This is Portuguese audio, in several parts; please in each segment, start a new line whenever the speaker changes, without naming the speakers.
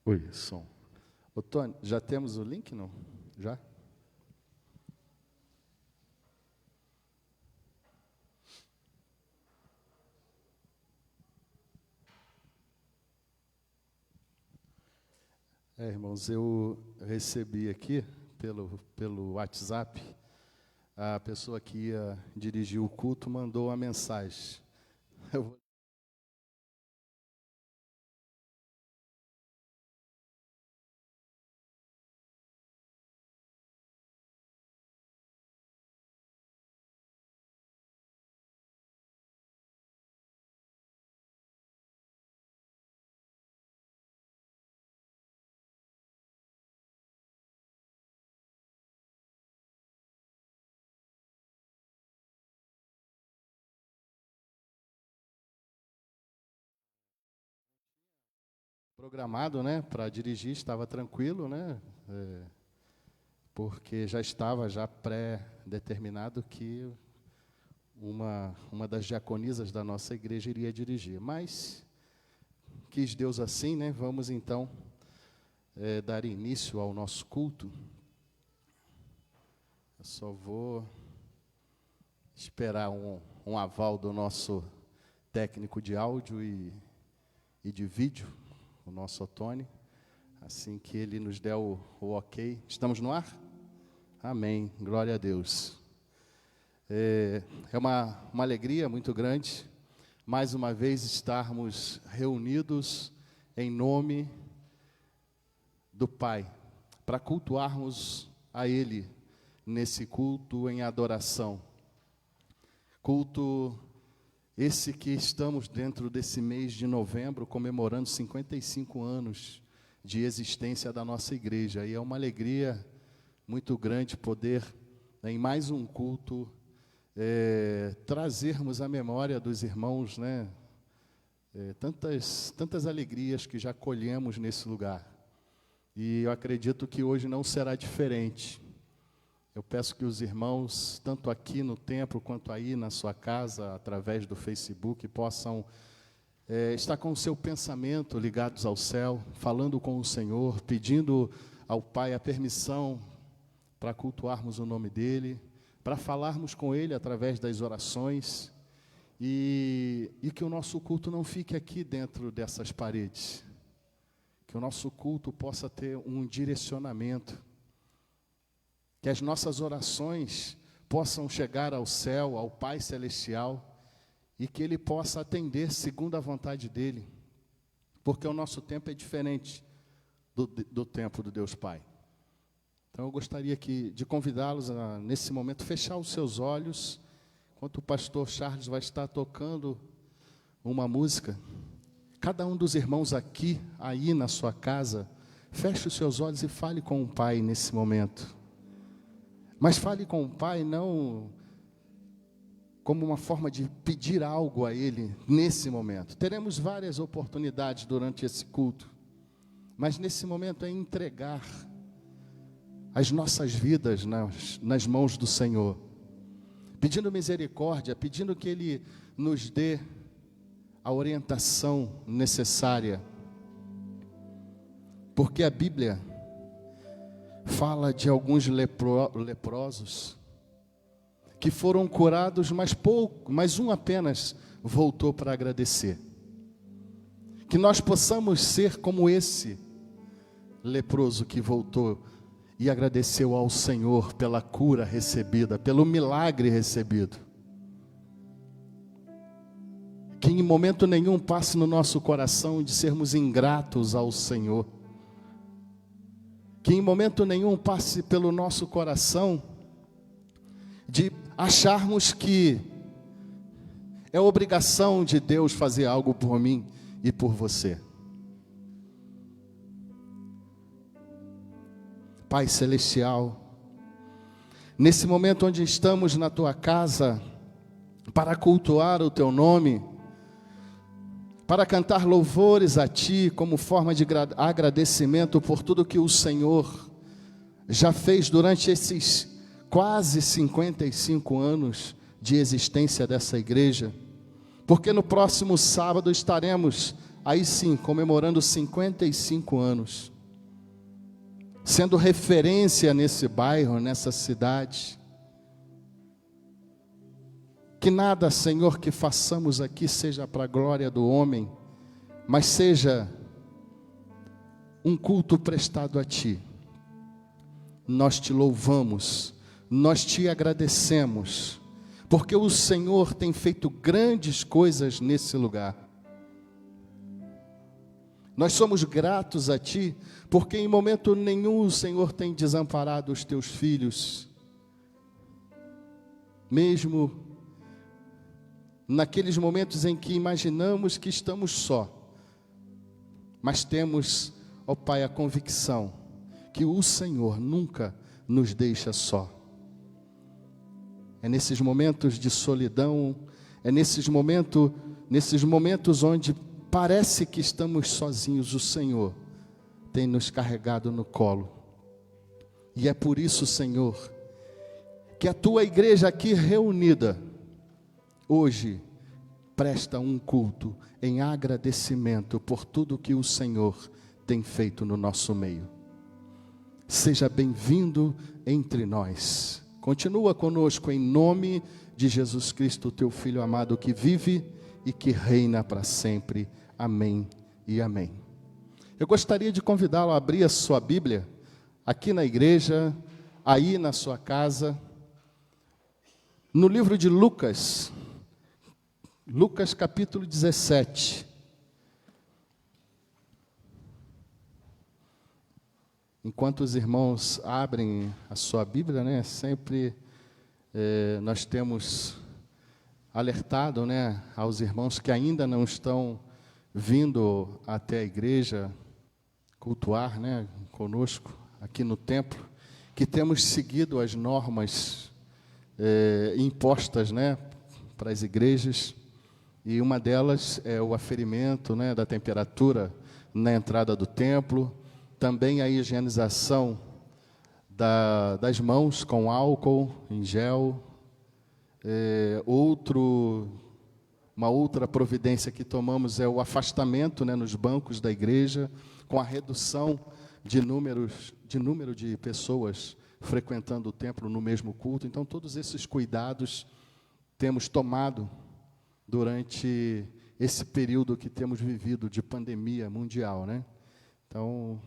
Oi, som. Ô, Tony, já temos o link, não? Já? Irmãos, eu recebi aqui, pelo WhatsApp, a pessoa que ia dirigir o culto mandou uma mensagem. Eu vou... programado, né, para dirigir, estava tranquilo, né, porque já estava pré-determinado que uma das diaconisas da nossa igreja iria dirigir. Mas quis Deus assim, né? Vamos então dar início ao nosso culto. Eu só vou esperar um aval do nosso técnico de áudio e de vídeo, o nosso Tony, assim que ele nos der o ok. Estamos no ar? Amém, glória a Deus. É uma alegria muito grande, mais uma vez, estarmos reunidos em nome do Pai, para cultuarmos a Ele, nesse culto em adoração. Culto esse que estamos dentro desse mês de novembro, comemorando 55 anos de existência da nossa igreja. E é uma alegria muito grande poder, em mais um culto, trazermos à memória dos irmãos, né, tantas alegrias que já colhemos nesse lugar. E eu acredito que hoje não será diferente. Eu peço que os irmãos, tanto aqui no templo, quanto aí na sua casa, através do Facebook, possam estar com o seu pensamento ligados ao céu, falando com o Senhor, pedindo ao Pai a permissão para cultuarmos o nome dEle, para falarmos com Ele através das orações, e que o nosso culto não fique aqui dentro dessas paredes, que o nosso culto possa ter um direcionamento, que as nossas orações possam chegar ao céu, ao Pai Celestial, e que Ele possa atender segundo a vontade dEle, porque o nosso tempo é diferente do tempo do Deus Pai. Então eu gostaria de convidá-los a, nesse momento, fechar os seus olhos, enquanto o pastor Charles vai estar tocando uma música. Cada um dos irmãos aqui, aí na sua casa, feche os seus olhos e fale com o Pai nesse momento. Mas fale com o Pai não como uma forma de pedir algo a Ele nesse momento. Teremos várias oportunidades durante esse culto, mas nesse momento é entregar as nossas vidas nas mãos do Senhor, pedindo misericórdia, pedindo que Ele nos dê a orientação necessária, porque a Bíblia fala de alguns leprosos que foram curados, mas um apenas voltou para agradecer. Que nós possamos ser como esse leproso que voltou e agradeceu ao Senhor pela cura recebida, pelo milagre recebido. Que em momento nenhum passe no nosso coração de sermos ingratos ao Senhor. Que em momento nenhum passe pelo nosso coração de acharmos que é obrigação de Deus fazer algo por mim e por você. Pai Celestial, nesse momento onde estamos na Tua casa, para cultuar o Teu nome, para cantar louvores a Ti, como forma de agradecimento por tudo que o Senhor já fez durante esses quase 55 anos de existência dessa igreja, porque no próximo sábado estaremos aí sim, comemorando 55 anos, sendo referência nesse bairro, nessa cidade. Que nada, Senhor, que façamos aqui seja para a glória do homem, mas seja um culto prestado a Ti. Nós Te louvamos, nós Te agradecemos, porque o Senhor tem feito grandes coisas nesse lugar. Nós somos gratos a Ti, porque em momento nenhum o Senhor tem desamparado os Teus filhos, mesmo naqueles momentos em que imaginamos que estamos só, mas temos, ó Pai, a convicção que o Senhor nunca nos deixa só. É nesses momentos de solidão, é nesses momentos onde parece que estamos sozinhos, o Senhor tem nos carregado no colo. E é por isso, Senhor, que a Tua igreja aqui reunida hoje presta um culto em agradecimento por tudo que o Senhor tem feito no nosso meio. Seja bem-vindo entre nós. Continua conosco em nome de Jesus Cristo, Teu Filho amado, que vive e que reina para sempre. Amém e amém. Eu gostaria de convidá-lo a abrir a sua Bíblia aqui na igreja, aí na sua casa, no livro de Lucas. Lucas capítulo 17. Enquanto os irmãos abrem a sua Bíblia, né, sempre nós temos alertado, né, aos irmãos que ainda não estão vindo até a igreja cultuar, né, conosco aqui no templo, que temos seguido as normas impostas, né, para as igrejas. E uma delas é o aferimento, né, da temperatura na entrada do templo, também a higienização das mãos com álcool em gel. Uma outra providência que tomamos é o afastamento, né, nos bancos da igreja, com a redução de número de pessoas frequentando o templo no mesmo culto. Então, todos esses cuidados temos tomado durante esse período que temos vivido de pandemia mundial, né? Então,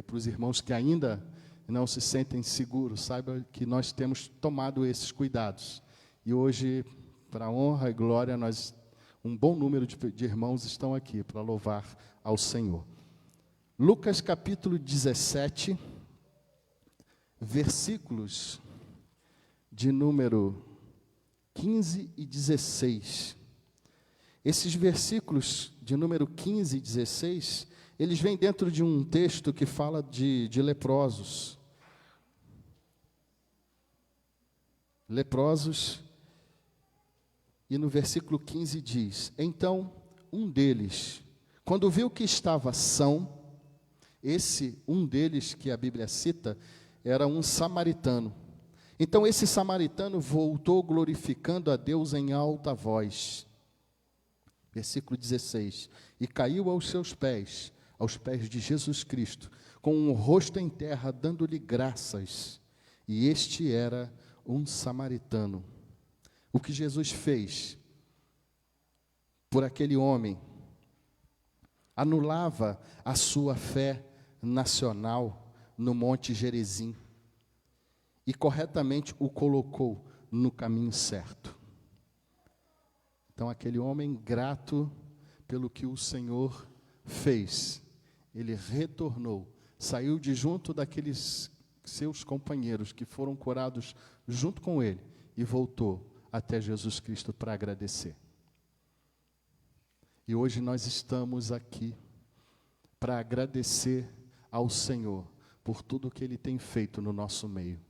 para os irmãos que ainda não se sentem seguros, saiba que nós temos tomado esses cuidados. E hoje, para a honra e glória, um bom número de irmãos estão aqui para louvar ao Senhor. Lucas capítulo 17, versículos de número 15 e 16. Esses versículos de número 15 e 16, eles vêm dentro de um texto que fala de leprosos. Leprosos, e no versículo 15 diz: então, um deles, quando viu que estava são, esse um deles que a Bíblia cita, era um samaritano. Então esse samaritano voltou glorificando a Deus em alta voz. Versículo 16. E caiu aos seus pés, aos pés de Jesus Cristo, com o rosto em terra, dando-lhe graças. E este era um samaritano. O que Jesus fez por aquele homem anulava a sua fé nacional no Monte Gerizim e corretamente o colocou no caminho certo. Então, aquele homem grato pelo que o Senhor fez, ele retornou, saiu de junto daqueles seus companheiros que foram curados junto com ele e voltou até Jesus Cristo para agradecer. E hoje nós estamos aqui para agradecer ao Senhor por tudo que Ele tem feito no nosso meio.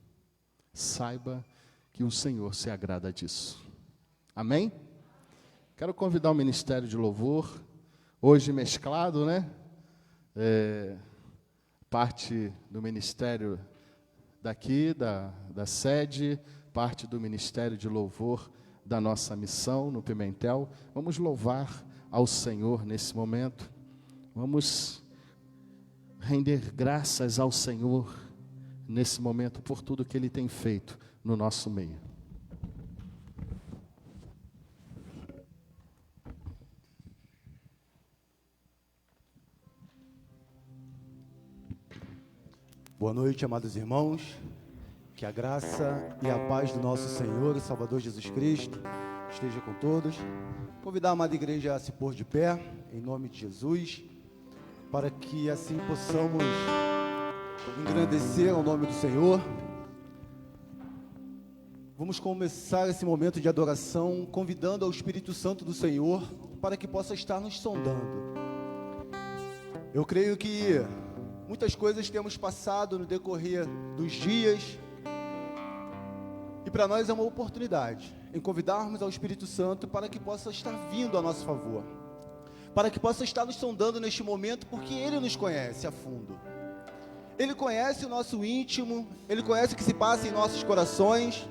Saiba que o Senhor se agrada disso. Amém? Quero convidar o Ministério de Louvor, hoje mesclado, né? Parte do Ministério daqui, da sede, parte do Ministério de Louvor da nossa missão no Pimentel. Vamos louvar ao Senhor nesse momento. Vamos render graças ao Senhor nesse momento por tudo que Ele tem feito no nosso meio.
Boa noite, amados irmãos. Que a graça e a paz do nosso Senhor e Salvador Jesus Cristo esteja com todos. Convidar a amada igreja a se pôr de pé, em nome de Jesus, para que assim possamos engrandecer o nome do Senhor. Vamos começar esse momento de adoração convidando ao Espírito Santo do Senhor para que possa estar nos sondando. Eu creio que muitas coisas temos passado no decorrer dos dias, e para nós é uma oportunidade em convidarmos ao Espírito Santo para que possa estar vindo a nosso favor, para que possa estar nos sondando neste momento, porque Ele nos conhece a fundo. Ele conhece o nosso íntimo, Ele conhece o que se passa em nossos corações.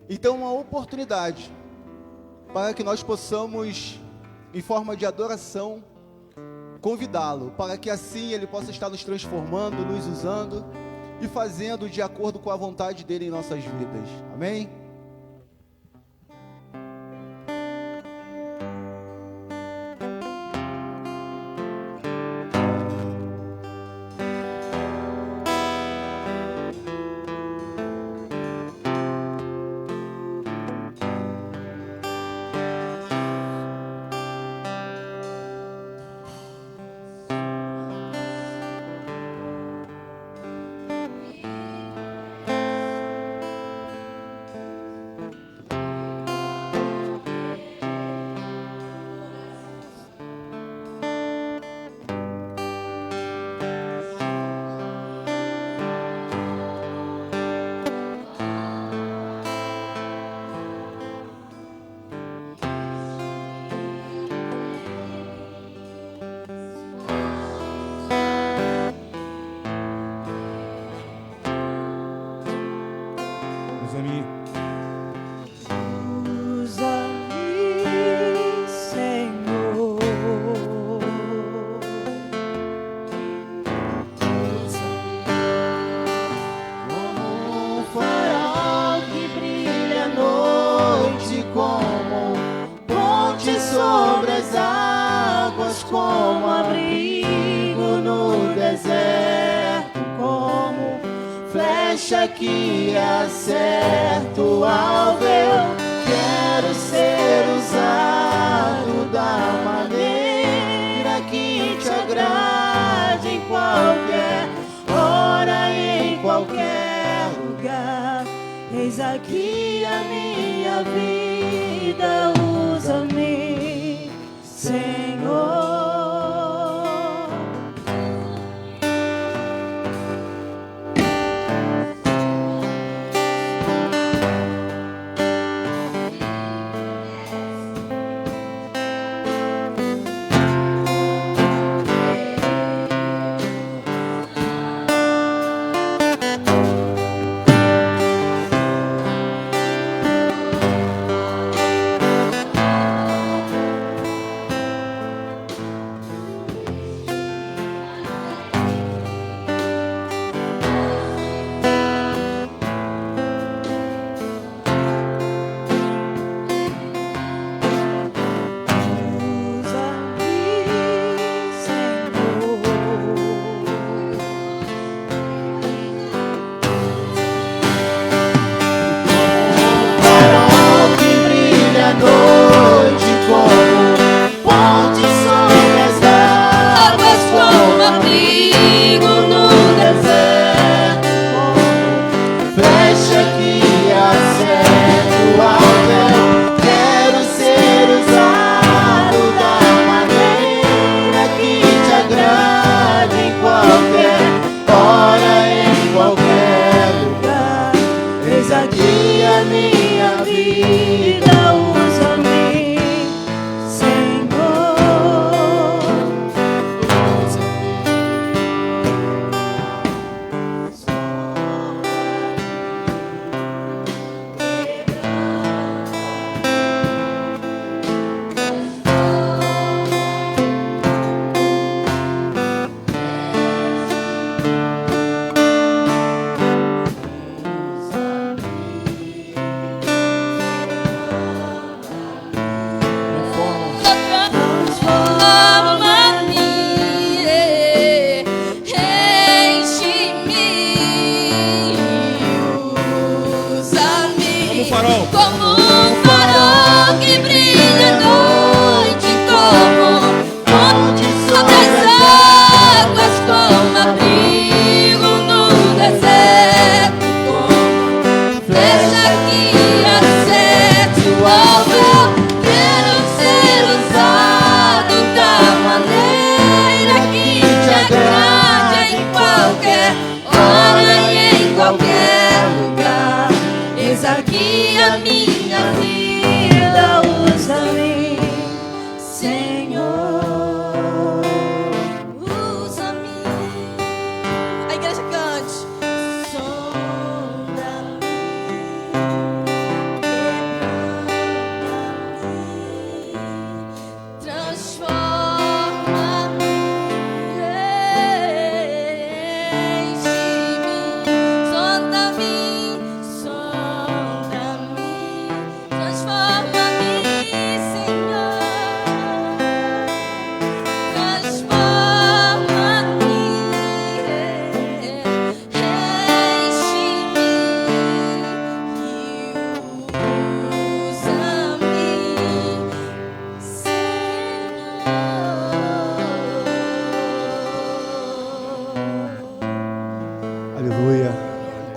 Então é uma oportunidade para que nós possamos, em forma de adoração, convidá-lo, para que assim Ele possa estar nos transformando, nos usando e fazendo de acordo com a vontade dEle em nossas vidas. Amém?
Que acerto o alvo, eu quero ser usado da maneira que te agrade, em qualquer hora, em qualquer lugar. Eis aqui a minha vida, usa-me, Senhor.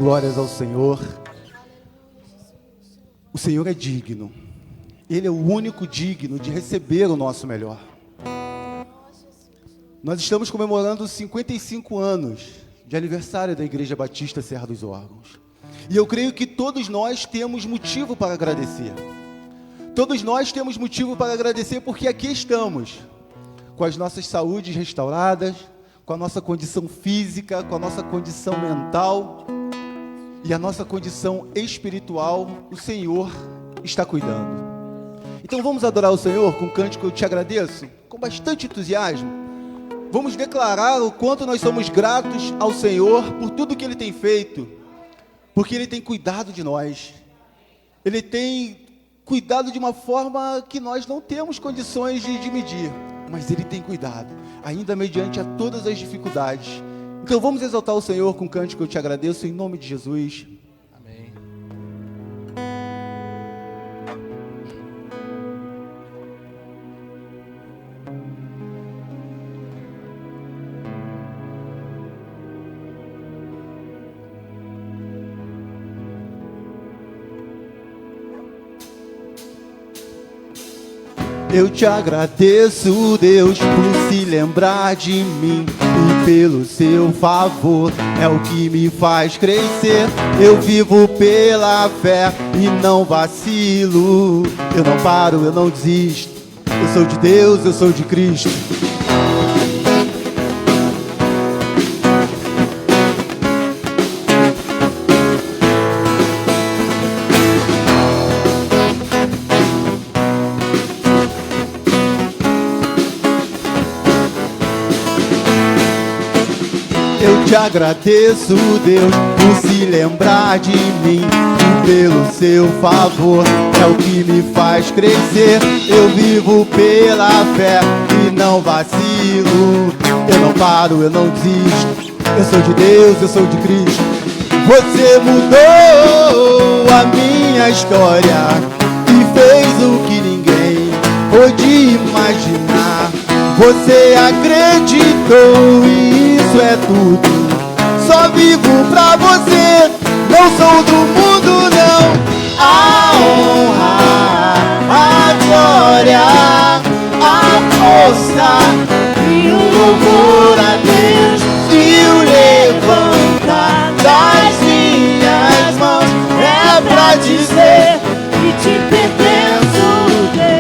Glórias ao Senhor. O Senhor é digno. Ele é o único digno de receber o nosso melhor. Nós estamos comemorando 55 anos de aniversário da Igreja Batista Serra dos Órgãos. E eu creio que todos nós temos motivo para agradecer. Todos nós temos motivo para agradecer porque aqui estamos, com as nossas saúdes restauradas, com a nossa condição física, com a nossa condição mental e a nossa condição espiritual. O Senhor está cuidando. Então vamos adorar o Senhor com o cântico Eu Te Agradeço, com bastante entusiasmo. Vamos declarar o quanto nós somos gratos ao Senhor por tudo que Ele tem feito, porque Ele tem cuidado de nós. Ele tem cuidado de uma forma que nós não temos condições de medir, mas Ele tem cuidado, ainda mediante a todas as dificuldades. Então vamos exaltar o Senhor com o cântico Eu Te Agradeço, em nome de Jesus.
Amém.
Eu te agradeço, Deus, por se lembrar de mim e pelo seu favor, é o que me faz crescer. Eu vivo pela fé e não vacilo. Eu não paro, eu não desisto. Eu sou de Deus, eu sou de Cristo. Eu te agradeço, Deus, por se lembrar de mim e pelo seu favor, é o que me faz crescer. Eu vivo pela fé e não vacilo. Eu não paro, eu não desisto. Eu sou de Deus, eu sou de Cristo. Você mudou a minha história e fez o que ninguém pôde imaginar. Você acreditou e isso é tudo. Só vivo pra você, não sou do mundo não. A honra, a glória, a força e o louvor a Deus e o levantar das minhas mãos é pra dizer que te pertenço, Deus.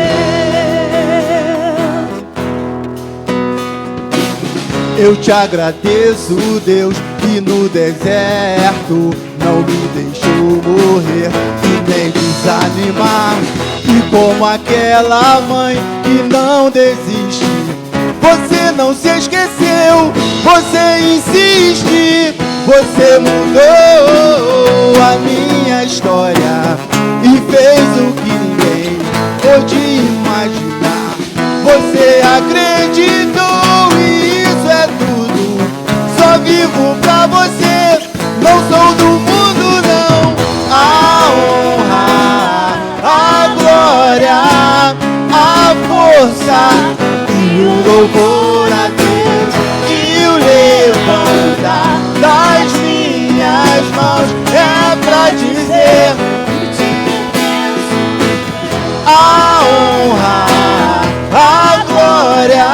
Eu te agradeço, Deus, que no deserto não me deixou morrer e nem desanimar. E como aquela mãe que não desiste, você não se esqueceu, você insiste. Você mudou a minha história e fez o que ninguém pôde imaginar. Você acreditou e isso é tudo. Só vivo pra você, não sou do mundo não. A honra, a glória, a força e o louvor a Deus e o levantar das minhas mãos é pra dizer a honra, a glória,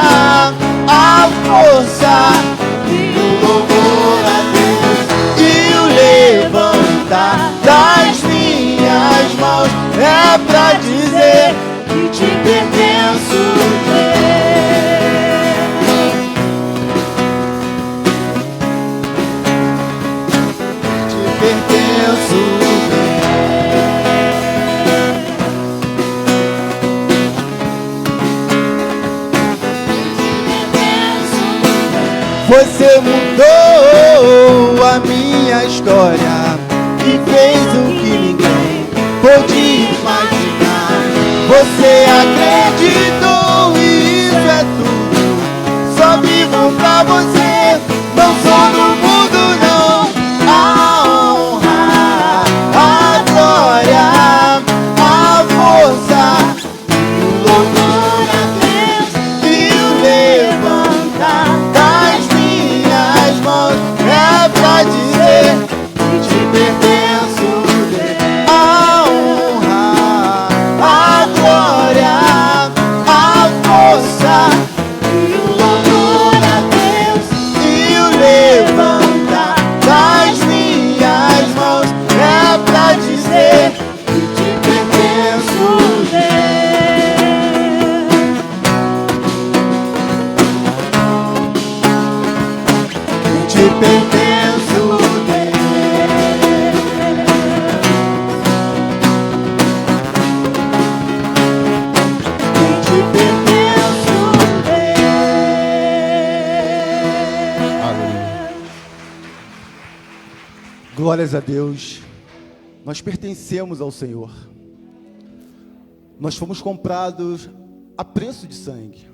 a força e o louvor a Deus e o levantar das minhas mãos é pra dizer que te pertenço, te pertenço. Você mudou a minha história e fez o que ninguém pôde imaginar. Você acreditou e isso é tudo. Só vivo pra você, não sou do mundo não. A honra, a glória, a força e o louvor a Deus e o levantar das minhas mãos é pra dizer que te Glórias a Deus. Nós pertencemos ao Senhor. Nós fomos comprados a preço de sangue.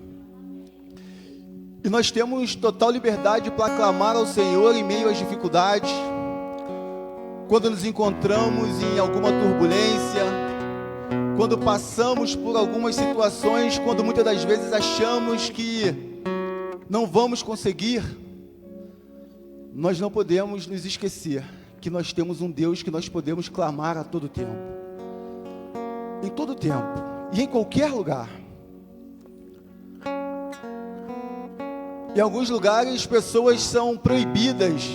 E nós temos total liberdade para clamar ao Senhor em meio às dificuldades, quando nos encontramos em alguma turbulência, quando passamos por algumas situações, quando muitas das vezes achamos que não vamos conseguir. Nós não podemos nos esquecer que nós temos um Deus que nós podemos clamar a todo tempo. Em todo tempo e em qualquer lugar. Em alguns lugares, pessoas são proibidas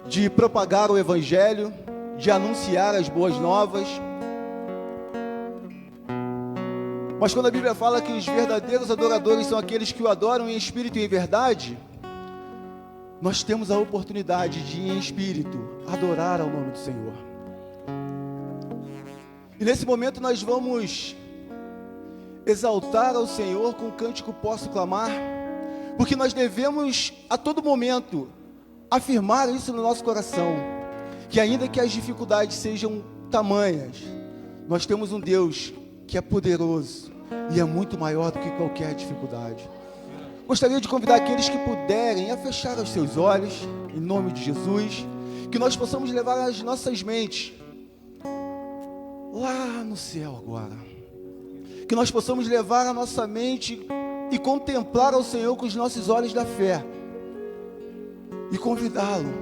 de propagar o Evangelho, de anunciar as boas novas. Mas quando a Bíblia fala que os verdadeiros adoradores são aqueles que o adoram em espírito e em verdade, nós temos a oportunidade de, em espírito, adorar ao nome do Senhor. E nesse momento nós vamos exaltar ao Senhor com o cântico Posso Clamar, porque nós devemos a todo momento afirmar isso no nosso coração, que ainda que as dificuldades sejam tamanhas, nós temos um Deus que é poderoso e é muito maior do que qualquer dificuldade. Gostaria de convidar aqueles que puderem a fechar os seus olhos, em nome de Jesus, que nós possamos levar as nossas mentes lá no céu agora, que nós possamos levar a nossa mente e contemplar ao Senhor com os nossos olhos da fé, e convidá-lo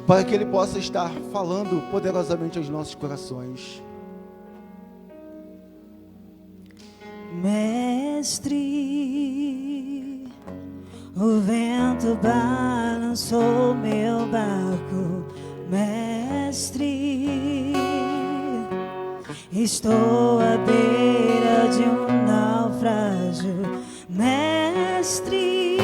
para que Ele possa estar falando poderosamente aos nossos corações.
Mestre, o vento balançou meu barco. Mestre, estou à beira de um naufrágio. Mestre,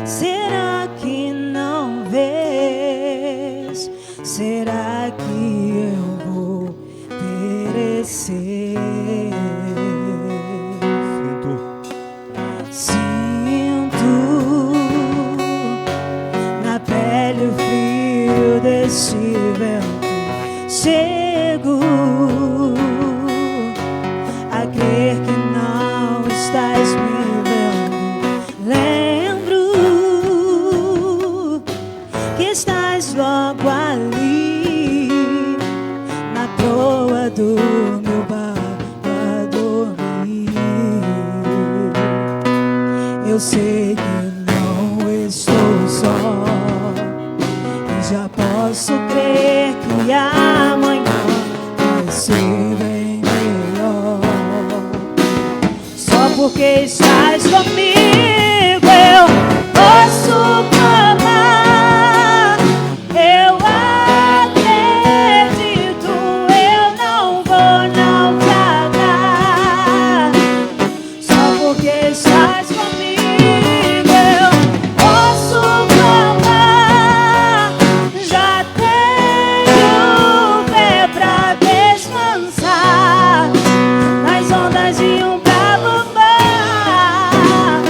será que não vês? Será que eu vou perecer? Sinto na pele o frio desse vento. Chego a crer que não estás me vendo. Lembro que estás logo ali na proa do meu barco a dormir. Eu sei que não estou só e já posso crer que amanhã vai ser bem melhor. Só porque estás comigo eu posso clamar. Eu acredito, eu não vou naufragar. Só porque estás comigo eu posso clamar. Já tenho fé pra descansar nas ondas de um bravo mar.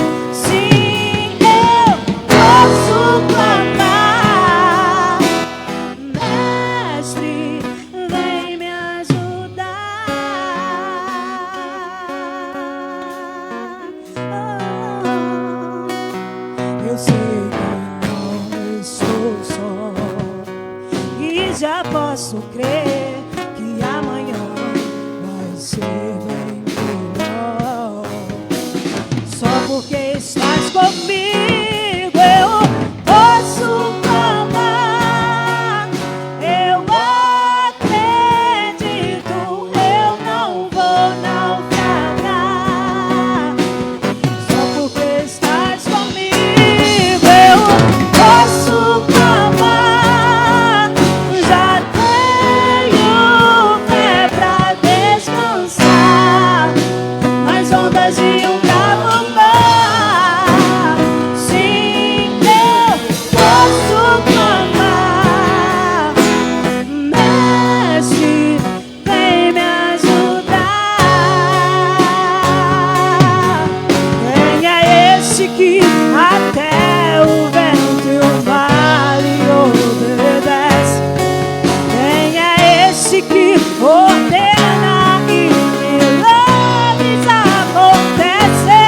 ordena e milagres acontecem.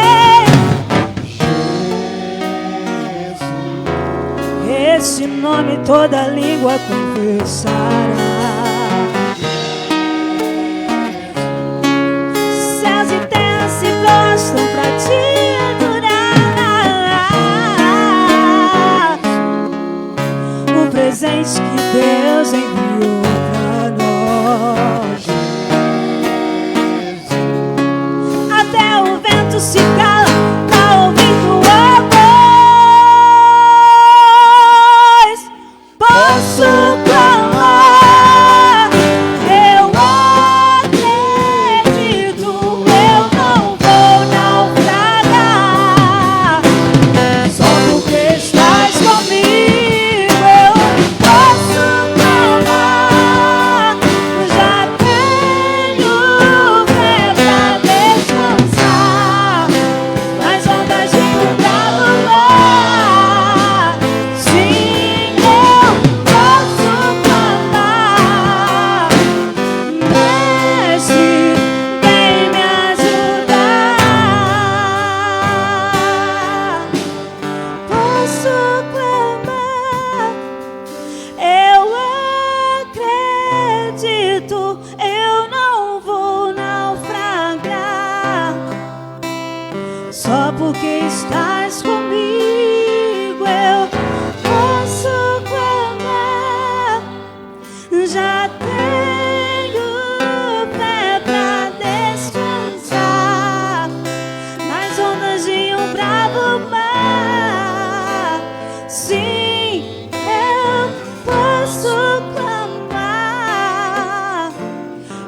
Esse nome toda língua confessará. Céus e terra se prostram pra te adorar. O presente que Deus enviou pra nós. Até o vento se cala, tá ouvindo a voz. Posso clamar, eu acredito, eu não vou naufragar. Só porque estás comigo, eu posso clamar. Já tenho fé pra descansar nas ondas de um bravo mar. Sim, eu posso clamar. Mestre, vem me ajudar. Posso clamar, eu acredito, eu não vou naufragar. Só porque estás comigo, eu posso clamar. Já tenho fé pra descansar nas ondas de um bravo mar. Sim, eu posso clamar.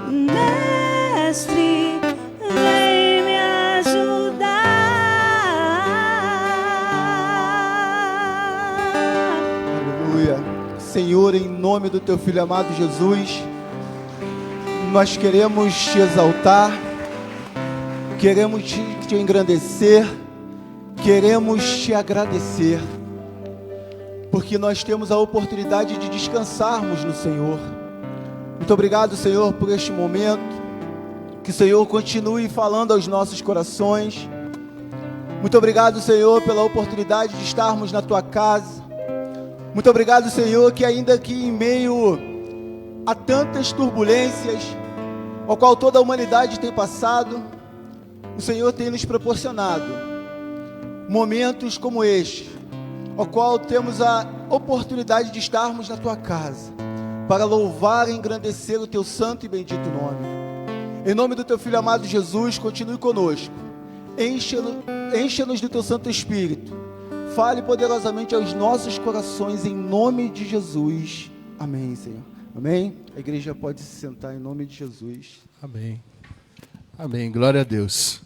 Mestre, vem me ajudar.
Aleluia. Senhor, em nome do teu filho amado Jesus, nós queremos te exaltar, queremos te engrandecer, queremos te agradecer, porque nós temos a oportunidade de descansarmos no Senhor. Muito obrigado, Senhor, por este momento. Que o Senhor continue falando aos nossos corações. Muito obrigado, Senhor, pela oportunidade de estarmos na tua casa. Muito obrigado, Senhor, que ainda que em meio a tantas turbulências, ao qual toda a humanidade tem passado, o Senhor tem nos proporcionado momentos como este, ao qual temos a oportunidade de estarmos na tua casa, para louvar e engrandecer o teu santo e bendito nome. Em nome do teu filho amado Jesus, continue conosco, encha-nos do teu Santo Espírito, fale poderosamente aos nossos corações, em nome de Jesus. Amém, Senhor. Amém? A igreja pode se sentar em nome de Jesus.
Amém. Amém. Glória a Deus.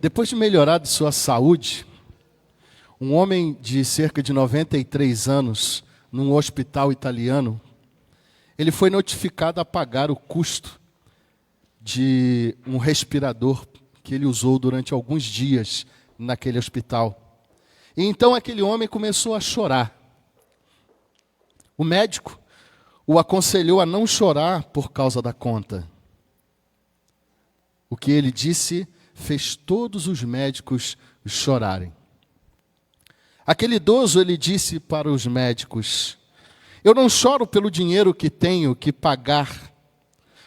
Depois de melhorar de sua saúde, um homem de cerca de 93 anos, num hospital italiano, ele foi notificado a pagar o custo de um respirador que ele usou durante alguns dias naquele hospital. E então aquele homem começou a chorar. O médico o aconselhou a não chorar por causa da conta. O que ele disse fez todos os médicos chorarem. Aquele idoso, ele disse para os médicos: eu não choro pelo dinheiro que tenho que pagar,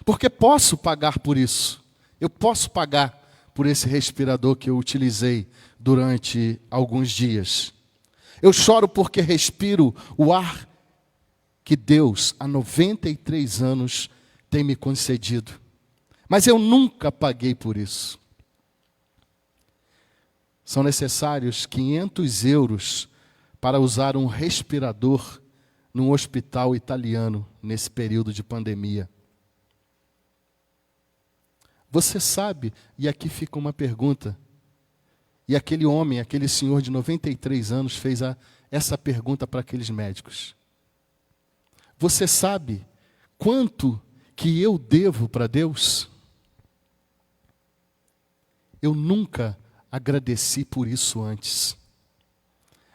porque posso pagar por isso. Eu posso pagar por esse respirador que eu utilizei durante alguns dias. Eu choro porque respiro o ar que Deus, há 93 anos, tem me concedido. Mas eu nunca paguei por isso. São necessários 500 euros para usar um respirador num hospital italiano nesse período de pandemia. Você sabe, e aqui fica uma pergunta, e aquele homem, aquele senhor de 93 anos fez essa pergunta para aqueles médicos. Você sabe quanto que eu devo para Deus? Eu nunca agradeci por isso antes.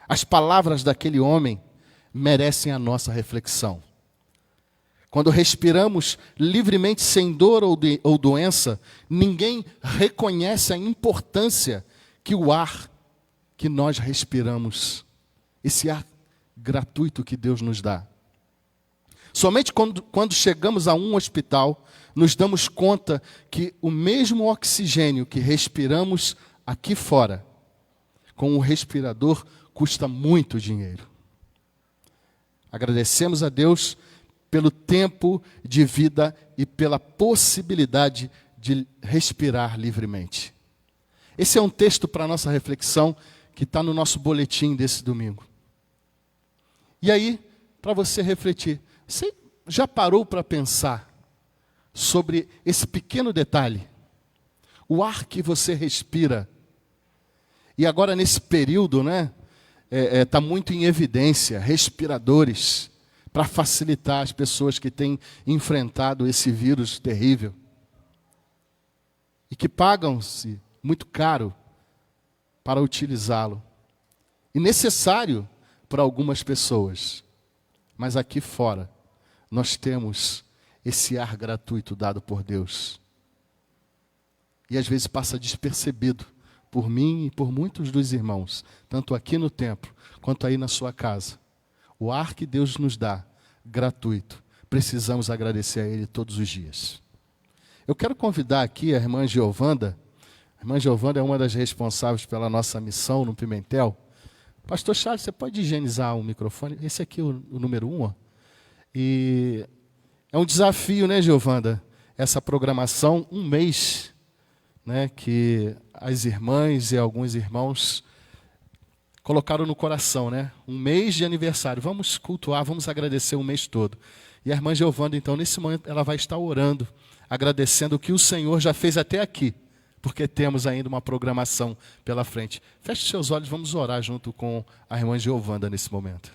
As palavras daquele homem merecem a nossa reflexão. quando respiramos livremente sem dor ou doença, ninguém reconhece a importância que o ar que nós respiramos, esse ar gratuito que Deus nos dá. Somente quando chegamos a um hospital, nos damos conta que o mesmo oxigênio que respiramos aqui fora, com o respirador, custa muito dinheiro. Agradecemos a Deus pelo tempo de vida e pela possibilidade de respirar livremente. Esse é um texto para a nossa reflexão que está no nosso boletim desse domingo. E aí, para você refletir, você já parou para pensar sobre esse pequeno detalhe? O ar que você respira. E agora nesse período, né, está muito em evidência, respiradores, para facilitar as pessoas que têm enfrentado esse vírus terrível. E que pagam-se muito caro para utilizá-lo. E necessário para algumas pessoas. Mas aqui fora, nós temos esse ar gratuito dado por Deus. E às vezes passa despercebido por mim e por muitos dos irmãos, tanto aqui no templo, quanto aí na sua casa. O ar que Deus nos dá, gratuito, precisamos agradecer a Ele todos os dias. Eu quero convidar aqui a irmã Giovanda. A irmã Giovanda é uma das responsáveis pela nossa missão no Pimentel. Pastor Charles, você pode higienizar o microfone? Esse aqui é o número 1, ó. E é um desafio, né, Giovanda? Essa programação, um mês, né, que as irmãs e alguns irmãos colocaram no coração, né? Um mês de aniversário. Vamos cultuar, vamos agradecer o mês todo. E a irmã Giovanda, então, nesse momento, ela vai estar orando, agradecendo o que o Senhor já fez até aqui, porque temos ainda uma programação pela frente. Feche seus olhos, vamos orar junto com a irmã Giovanda nesse momento.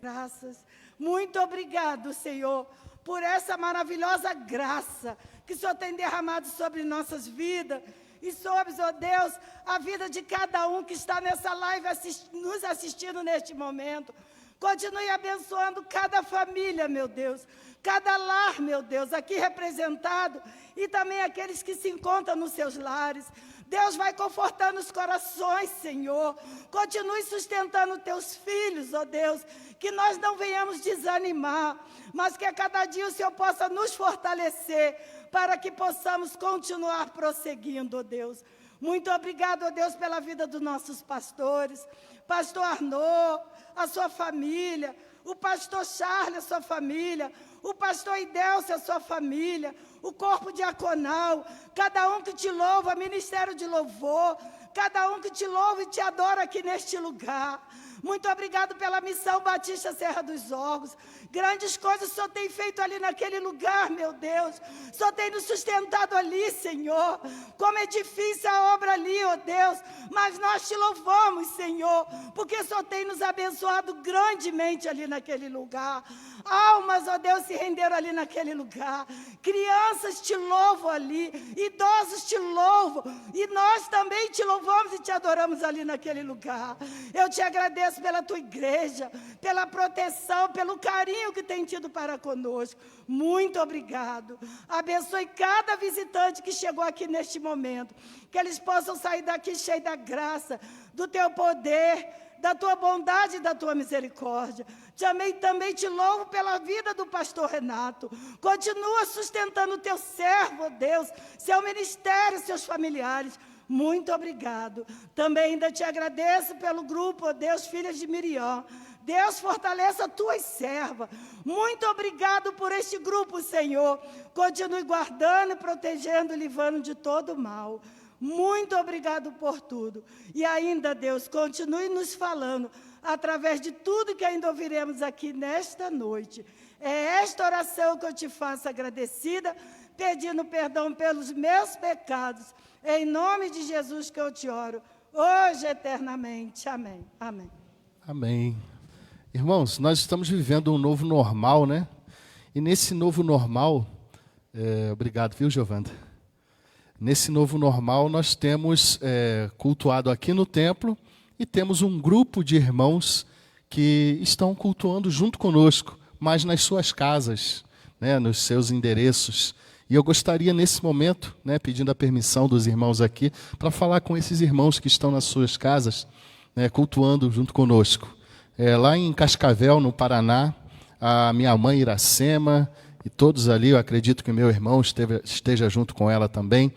Graças. Muito obrigado, Senhor, por essa maravilhosa graça que o Senhor tem derramado sobre nossas vidas e sobre, ó Deus, a vida de cada um que está nessa live nos assistindo neste momento. Continue abençoando cada família, meu Deus, cada lar, meu Deus, aqui representado, e também aqueles que se encontram nos seus lares. Deus vai confortando os corações, Senhor. Continue sustentando teus filhos, ó Deus, que nós não venhamos desanimar, mas que a cada dia o Senhor possa nos fortalecer, para que possamos continuar prosseguindo, ó Deus. Muito obrigado, ó Deus, pela vida dos nossos pastores, pastor Arnaud, a sua família, o pastor Charles, a sua família, o pastor Idelcio, a sua família, o corpo diaconal, cada um que te louva, ministério de louvor, cada um que te louva e te adora aqui neste lugar. Muito obrigado pela missão Batista Serra dos Órgãos. Grandes coisas o Senhor tem feito ali naquele lugar, meu Deus. O Senhor tem nos sustentado ali, Senhor. Como é difícil a obra ali, ó Deus. Mas nós te louvamos, Senhor, porque o Senhor tem nos abençoado grandemente ali naquele lugar. Almas, ó Deus, se renderam ali naquele lugar. Crianças te louvam ali. Idosos te louvam. E nós também te louvamos e te adoramos ali naquele lugar. Eu te agradeço pela tua igreja, pela proteção, pelo carinho que tem tido para conosco. Muito obrigado. Abençoe cada visitante que chegou aqui neste momento. Que eles possam sair daqui cheios da graça, do teu poder, da tua bondade e da tua misericórdia. Também te louvo pela vida do pastor Renato. Continua sustentando o teu servo, ó Deus, seu ministério, seus familiares. Muito obrigado. Também ainda te agradeço pelo grupo, ó Deus, Filhas de Miriam. Deus, fortaleça a tua serva. Muito obrigado por este grupo, Senhor. Continue guardando, protegendo, livrando de todo mal. Muito obrigado por tudo. E ainda, Deus, continue nos falando através de tudo que ainda ouviremos aqui nesta noite. É esta oração que eu te faço agradecida, pedindo perdão pelos meus pecados. Em nome de Jesus que eu te oro, hoje eternamente. Amém. Amém.
Amém. Irmãos, nós estamos vivendo um novo normal, né? E nesse novo normal, obrigado, viu, Giovanda? Nesse novo normal, nós temos cultuado aqui no templo e temos um grupo de irmãos que estão cultuando junto conosco, mas nas suas casas, né, nos seus endereços. E eu gostaria, nesse momento, né, pedindo a permissão dos irmãos aqui, para falar com esses irmãos que estão nas suas casas, né, cultuando junto conosco. Lá em Cascavel, no Paraná, a minha mãe Iracema e todos ali, eu acredito que o meu irmão esteja junto com ela também.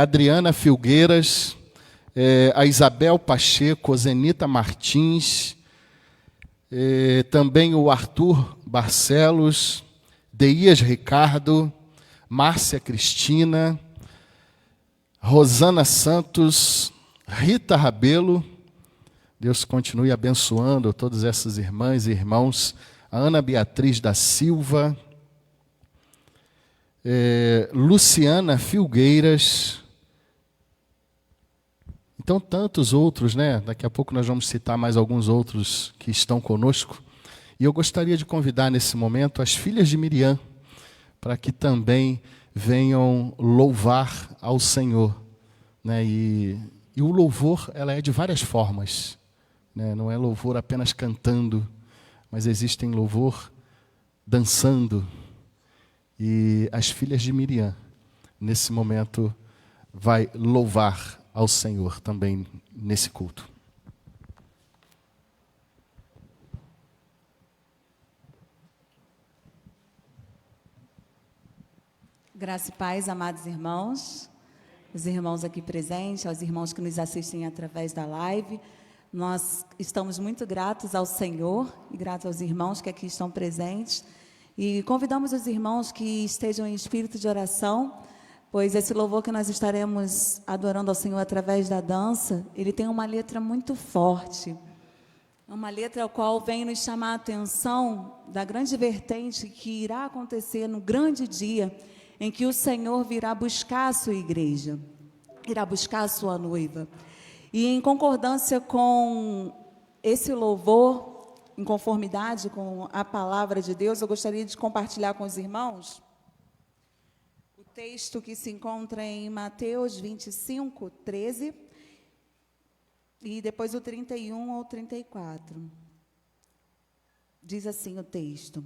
Adriana Filgueiras, a Isabel Pacheco, a Zenita Martins, também o Arthur Barcelos, Deias Ricardo, Márcia Cristina, Rosana Santos, Rita Rabelo. Deus continue abençoando todas essas irmãs e irmãos. A Ana Beatriz da Silva, Luciana Filgueiras. Então, tantos outros, né? Daqui a pouco nós vamos citar mais alguns outros que estão conosco. E eu gostaria de convidar nesse momento as filhas de Miriam, para que também venham louvar ao Senhor, né? E o louvor, ela é de várias formas, né? Não é louvor apenas cantando, mas existem louvor dançando. E as filhas de Miriam, nesse momento, vai louvar ao Senhor também nesse culto.
Graça e paz, amados irmãos, os irmãos aqui presentes, aos irmãos que nos assistem através da live. Nós estamos muito gratos ao Senhor e gratos aos irmãos que aqui estão presentes. E convidamos os irmãos que estejam em espírito de oração, pois esse louvor que nós estaremos adorando ao Senhor através da dança, ele tem uma letra muito forte. Uma letra ao qual vem nos chamar a atenção da grande vertente que irá acontecer no grande dia em que o Senhor virá buscar a sua igreja, irá buscar a sua noiva. E em concordância com esse louvor, em conformidade com a palavra de Deus, eu gostaria de compartilhar com os irmãos o texto que se encontra em Mateus 25, 13, e depois o 31 ao 34. Diz assim o texto: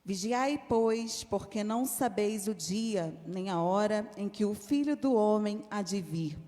Vigiai, pois, porque não sabeis o dia, nem a hora em que o Filho do Homem há de vir.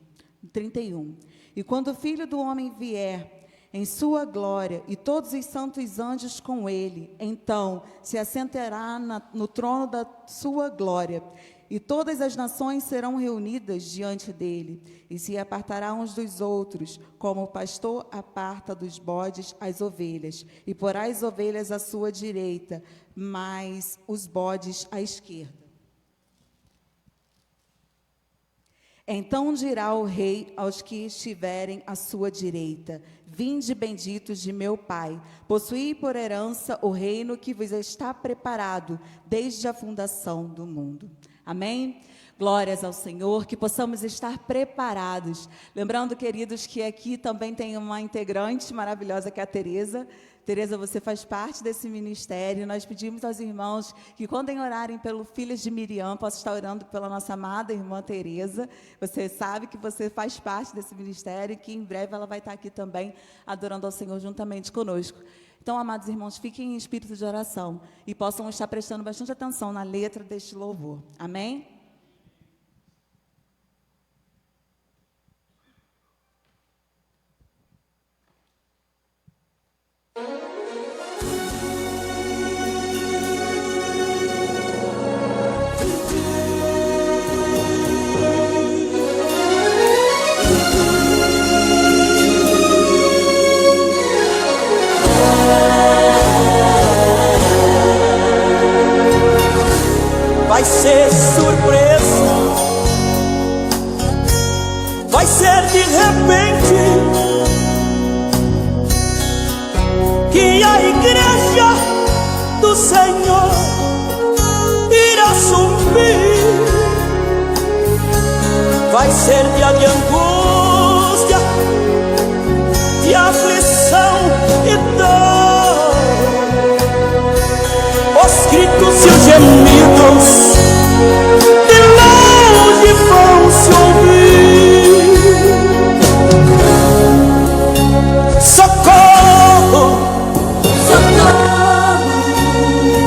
31. E quando o Filho do Homem vier em sua glória, e todos os santos anjos com ele, então se assentará no trono da sua glória, e todas as nações serão reunidas diante dele, e se apartará uns dos outros, como o pastor aparta dos bodes as ovelhas, e porá as ovelhas à sua direita, mas os bodes à esquerda. Então dirá o rei aos que estiverem à sua direita: Vinde, benditos de meu Pai, possuí por herança o reino que vos está preparado desde a fundação do mundo. Amém? Glórias ao Senhor, que possamos estar preparados. Lembrando, queridos, que aqui também tem uma integrante maravilhosa, que é a Tereza. Tereza, você faz parte desse ministério. Nós pedimos aos irmãos que, quando orarem pelo Filhas de Miriam, possam estar orando pela nossa amada irmã Tereza. Você sabe que você faz parte desse ministério e que em breve ela vai estar aqui também adorando ao Senhor juntamente conosco. Então, amados irmãos, fiquem em espírito de oração e possam estar prestando bastante atenção na letra deste louvor. Amém?
do Senhor irá subir. Vai ser dia de angústia, de aflição e dor. Os gritos e os gemidos de longe vão se ouvir. Socorro, socorro,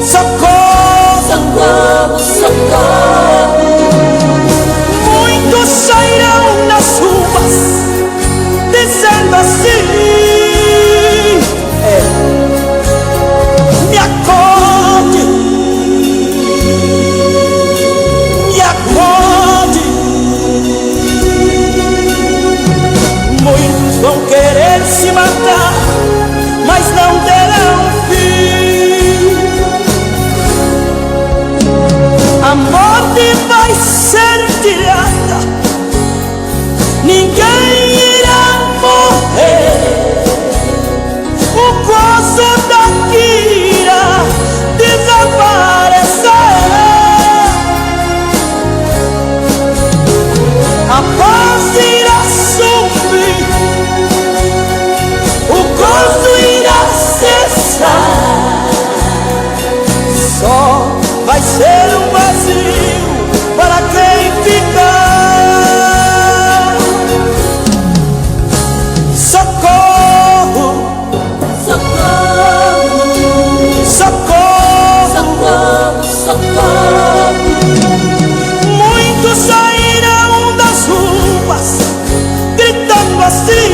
socorro, socorro, socorro. Muitos sairão nas ruas dizendo assim: me acorde, me acorde. Muitos vão querer se matar, mas não terão fim. A morte vai ser tirada, ninguém irá morrer. O gozo daqui irá desaparecer. A paz irá subir, o gozo irá cessar. Só vai ser um vazio para quem ficar. Socorro, socorro, socorro, socorro, socorro. Muitos sairão das ruas gritando assim: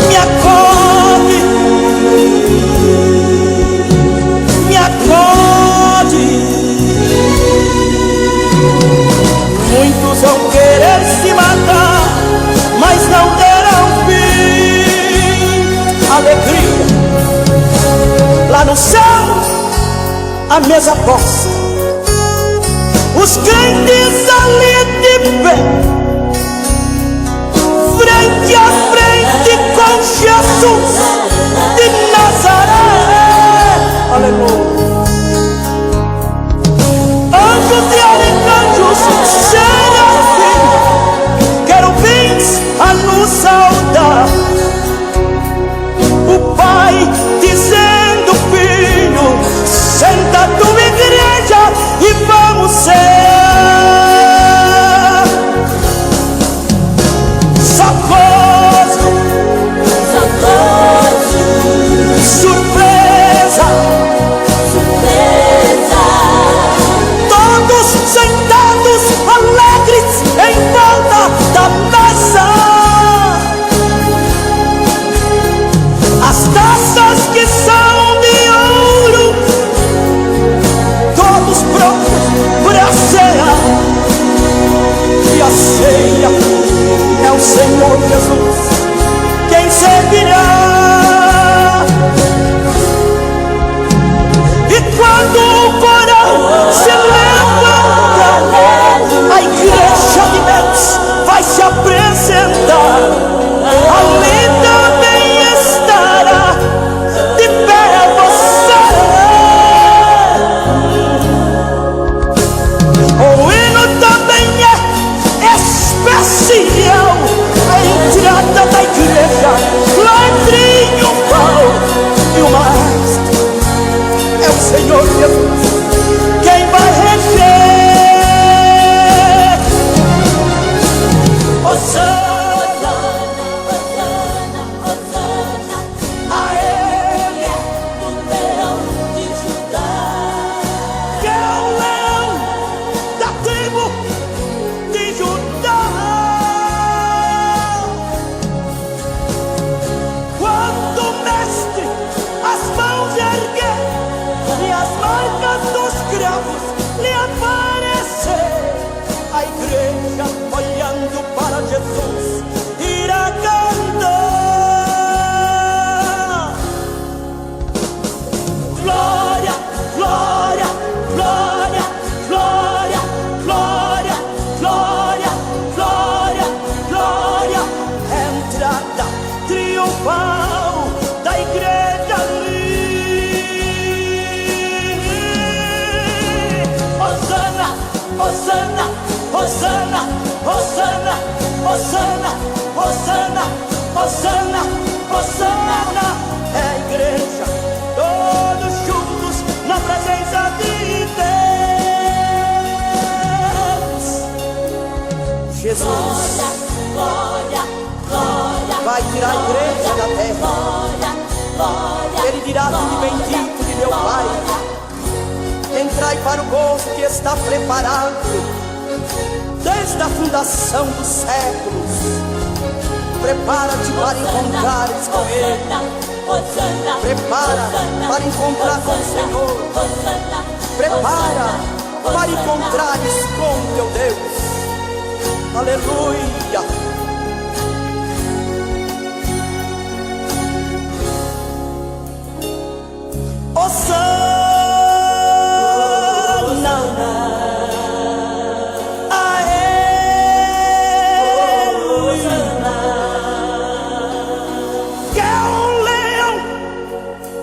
me acorde, me acorde. Muitos vão querer se matar, mas não terão fim. Alegria lá no céu, a mesa posta, os crentes ali de pé, frente a frente com Jesus de Nazaré. Aleluia. Anjos e arcanjos, serafins, querubins a nos saudar. O Pai dizendo: filho, senta tua igreja e vamos ser. Socorro, socorro, surpresa, surpresa. Todos sentados alegres em volta da mesa. As taças que são de ouro, todos prontos para a ceia. E a ceia é o Senhor Jesus quem servirá. E quando o corão se levanta, a igreja de Deus vai se apresentar. Ali também estará de pé você. O hino também é especial. A entrada da igreja lá triunfal. E o mais é o Senhor Jesus quem vai reger. Osana, lhe aparecer, a igreja olhando para Jesus irá cantar. Glória, glória, glória, glória, glória, glória, glória, glória. Entrada triunfal da igreja. Hosana, Hosana, Hosana, Hosana, Hosana, Hosana, Hosana. É a igreja, todos juntos na presença de Deus. Jesus vai tirar a igreja da terra. Ele dirá: filho bendito de meu Pai, entrai para o gozo que está preparado desde a fundação dos séculos. Prepara-te para encontrares com Ele. Prepara para encontrar com o Senhor. Prepara para encontrares com teu Deus. Aleluia. Hosana a Ele, que é o leão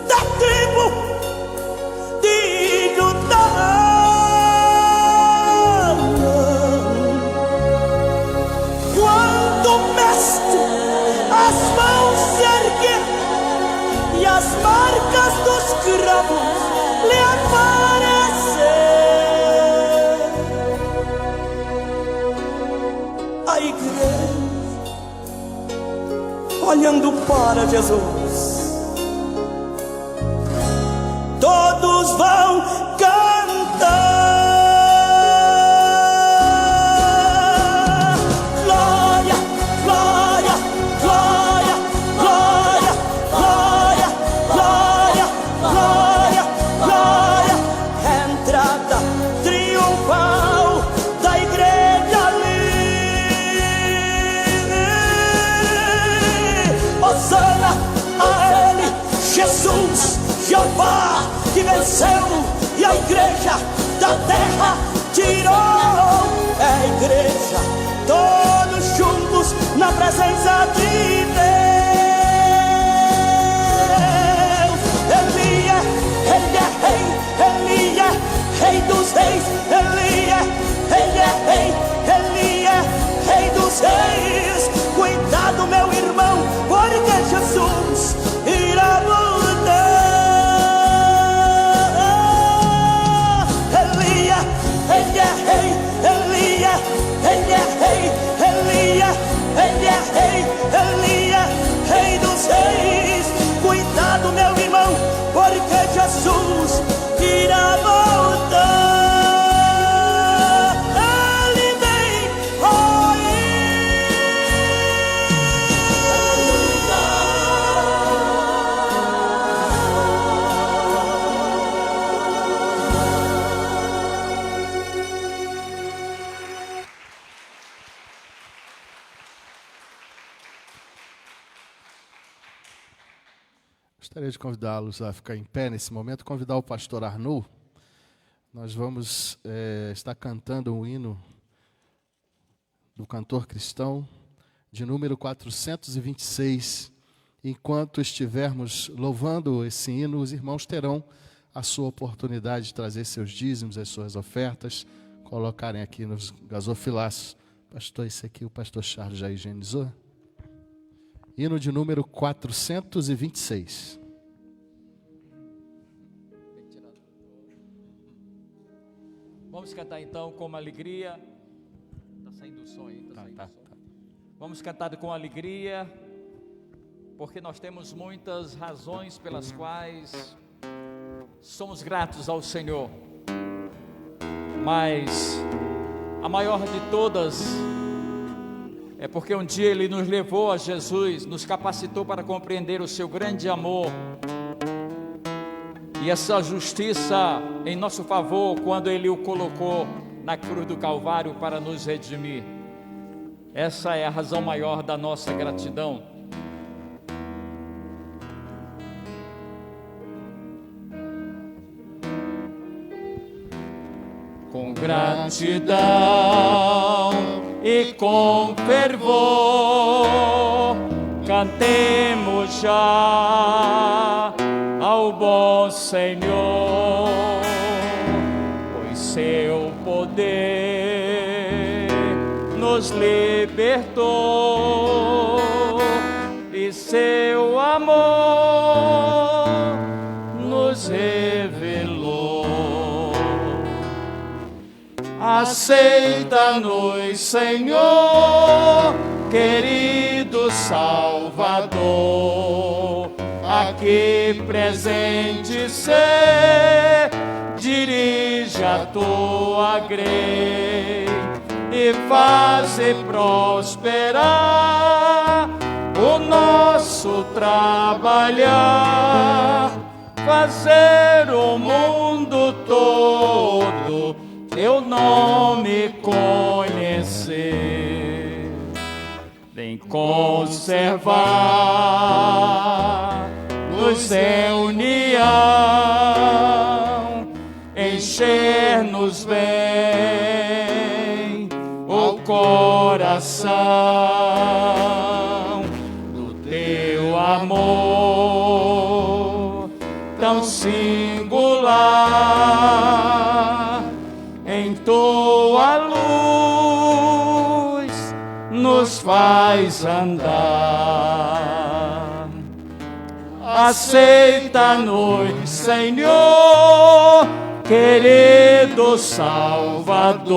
da tribo de Judá. Quando o mestre as mãos se erguer e as marcas dos cravos lhe aparecer, a igreja olhando para Jesus, todos vão cantar. Glória, glória, glória, glória, glória, glória, glória, glória. Entrada triunfal da igreja ali. Hosana a Ele, Jesus, Jeová, que venceu e a igreja da terra tirou. É a igreja, todos juntos na presença de Deus. Ele é rei, Ele é rei dos reis. Ele é rei dos reis. Cuidado, meu irmão, porque Jesus irá voltar. Ele é rei, Ele é rei, Ele é rei dos reis. Cuidado, meu irmão, porque Jesus irá voltar. Ele vem
Gostaria de convidá-los a ficar em pé nesse momento, convidar o pastor Arnold. Nós vamos estar cantando um hino do cantor cristão, de número 426. Enquanto estivermos louvando esse hino, os irmãos terão a sua oportunidade de trazer seus dízimos, as suas ofertas, colocarem aqui nos gasofilaços. Pastor, esse aqui o pastor Charles já higienizou? Hino de número 426.
Vamos cantar então com uma alegria. Está saindo o som aí? Tá. Vamos cantar com alegria, porque nós temos muitas razões pelas quais somos gratos ao Senhor. Mas a maior de todas é porque um dia Ele nos levou a Jesus, nos capacitou para compreender o seu grande amor e essa justiça em nosso favor, quando Ele o colocou na cruz do Calvário para nos redimir. Essa é a razão maior da nossa gratidão. Com gratidão e com fervor, cantemos já ao bom Senhor, pois seu poder nos libertou e seu amor nos revelou. Aceita-nos, Senhor, querido Salvador, aqui presente ser, dirige a tua grei e faze prosperar o nosso trabalhar, fazer o mundo todo teu nome conhecer. Vem conservar-nos em união, encher-nos bem o coração do teu amor tão singular. Em tua luz nos faz andar. Aceita-nos, Senhor, querido Salvador,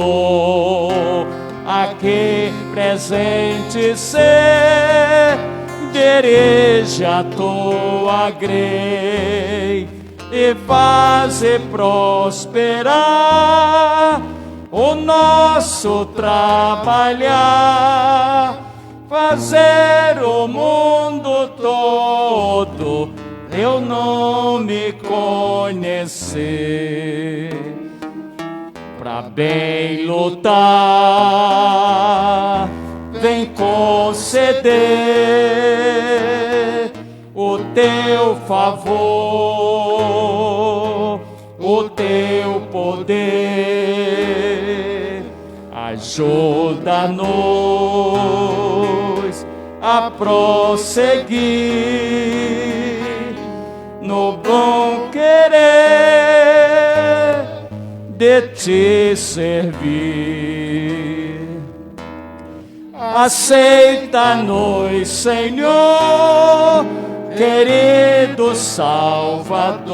aqui presente ser, dirige a tua grei e faze prosperar o nosso trabalhar, fazer o mundo todo teu nome conhecer. Pra bem lutar, vem conceder o teu favor, o teu poder. Ajuda-nos a prosseguir no bom querer de te servir. Aceita-nos, Senhor, querido Salvador,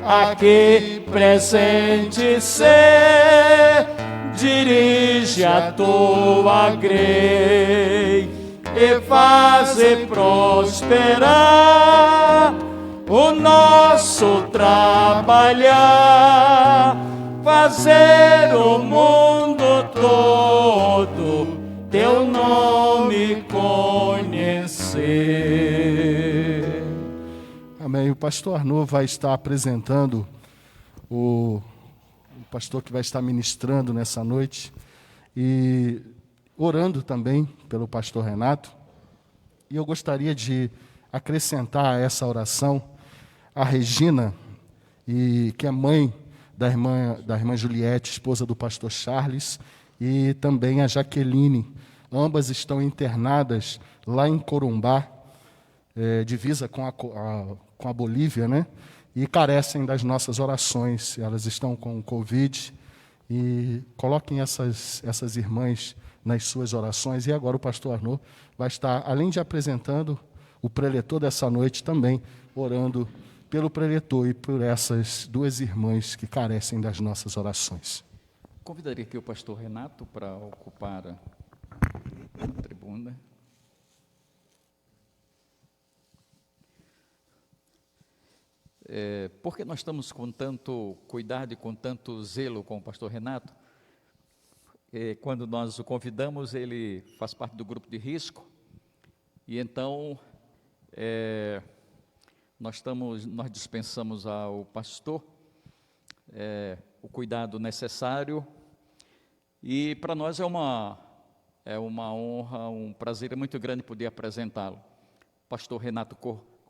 aqui presente ser, dirige a tua grei e faze prosperar o nosso trabalhar, fazer o mundo todo teu nome conhecer.
Amém. O pastor Arnaud vai estar apresentando o pastor que vai estar ministrando nessa noite e orando também pelo pastor Renato. E eu gostaria de acrescentar a essa oração a Regina, que é mãe da irmã Juliette, esposa do pastor Charles, e também a Jaqueline. Ambas estão internadas lá em Corumbá, divisa com a Bolívia, né? E carecem das nossas orações. Elas estão com Covid. E coloquem essas irmãs nas suas orações. E agora o pastor Arnaud vai estar, além de apresentando o preletor dessa noite, também orando pelo preletor e por essas duas irmãs que carecem das nossas orações.
Convidaria aqui o pastor Renato para ocupar a tribuna. Por que nós estamos com tanto cuidado e com tanto zelo com o pastor Renato? Quando nós o convidamos, ele faz parte do grupo de risco, e então nós dispensamos ao pastor o cuidado necessário, e para nós é uma honra, um prazer muito grande poder apresentá-lo. Pastor Renato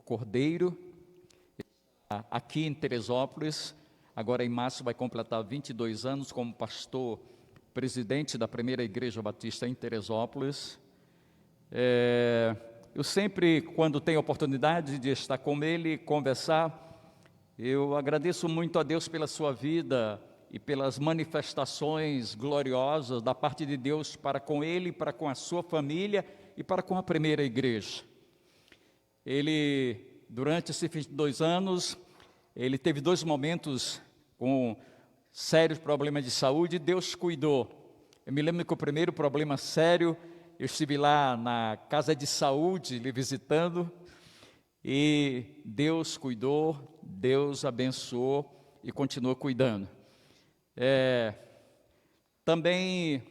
Cordeiro, aqui em Teresópolis, agora em março vai completar 22 anos como pastor presidente da primeira igreja batista em Teresópolis. Eu sempre, quando tenho oportunidade de estar com ele, conversar, eu agradeço muito a Deus pela sua vida e pelas manifestações gloriosas da parte de Deus para com ele, para com a sua família e para com a primeira igreja. Ele, durante esses 22 anos, ele teve 2 momentos com sérios problemas de saúde, e Deus cuidou. Eu me lembro que o primeiro problema sério, eu estive lá na casa de saúde, lhe visitando, e Deus cuidou, Deus abençoou e continua cuidando. Também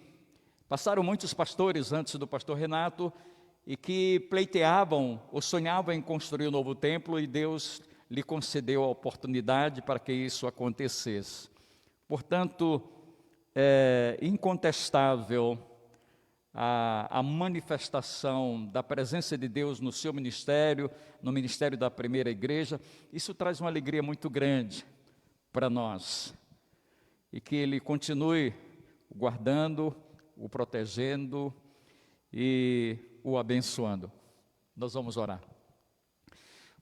passaram muitos pastores antes do pastor Renato, e que pleiteavam ou sonhavam em construir um novo templo, e Deus lhe concedeu a oportunidade para que isso acontecesse. Portanto, é incontestável a manifestação da presença de Deus no seu ministério, no ministério da primeira igreja. Isso traz uma alegria muito grande para nós, e que Ele continue o guardando, o protegendo e o abençoando. Nós vamos orar.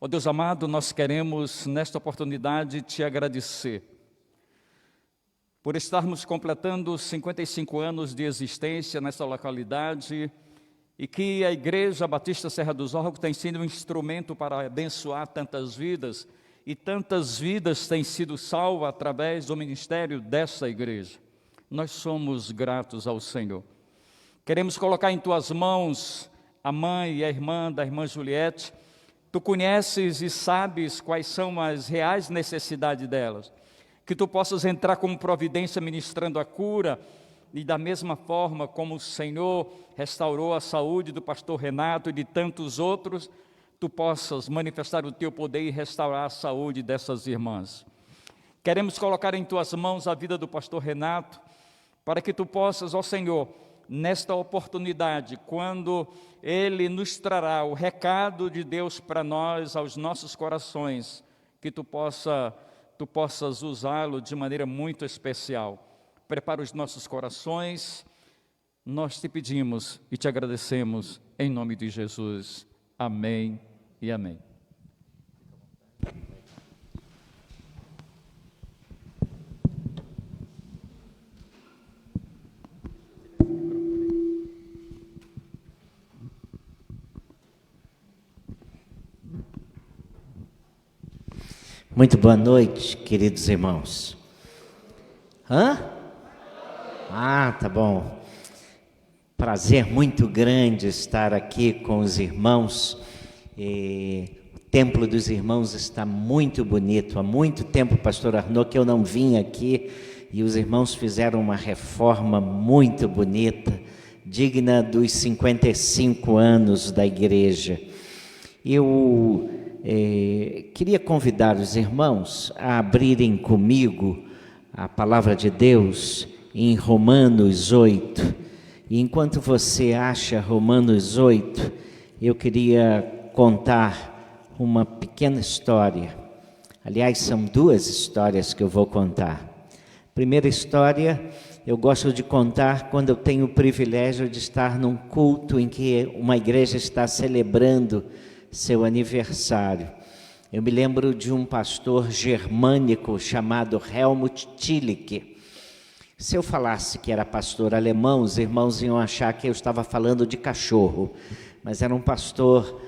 Ó Deus amado, nós queremos nesta oportunidade te agradecer por estarmos completando 55 anos de existência nessa localidade, e que a Igreja Batista Serra dos Órgãos tem sido um instrumento para abençoar tantas vidas, e tantas vidas têm sido salvas através do ministério dessa igreja. Nós somos gratos ao Senhor. Queremos colocar em tuas mãos a mãe e a irmã da irmã Juliette. Tu conheces e sabes quais são as reais necessidades delas. Que tu possas entrar como providência ministrando a cura, e da mesma forma como o Senhor restaurou a saúde do pastor Renato e de tantos outros, tu possas manifestar o teu poder e restaurar a saúde dessas irmãs. Queremos colocar em tuas mãos a vida do pastor Renato, para que tu possas, ó Senhor, nesta oportunidade, quando ele nos trará o recado de Deus para nós, aos nossos corações, que tu possas usá-lo de maneira muito especial. Prepara os nossos corações, nós te pedimos e te agradecemos, em nome de Jesus. Amém e amém.
Muito boa noite, queridos irmãos. Tá bom. Prazer muito grande estar aqui com os irmãos. O Templo dos Irmãos está muito bonito. Há muito tempo, pastor Arnaud, que eu não vim aqui, e os irmãos fizeram uma reforma muito bonita, digna dos 55 anos da igreja. Eu queria convidar os irmãos a abrirem comigo a palavra de Deus em Romanos 8. E enquanto você acha Romanos 8, eu queria contar uma pequena história. Aliás, são 2 histórias que eu vou contar. Primeira história, eu gosto de contar quando eu tenho o privilégio de estar num culto em que uma igreja está celebrando seu aniversário. Eu me lembro de um pastor germânico chamado Helmut Tillich. Se eu falasse que era pastor alemão, os irmãos iam achar que eu estava falando de cachorro, mas era um pastor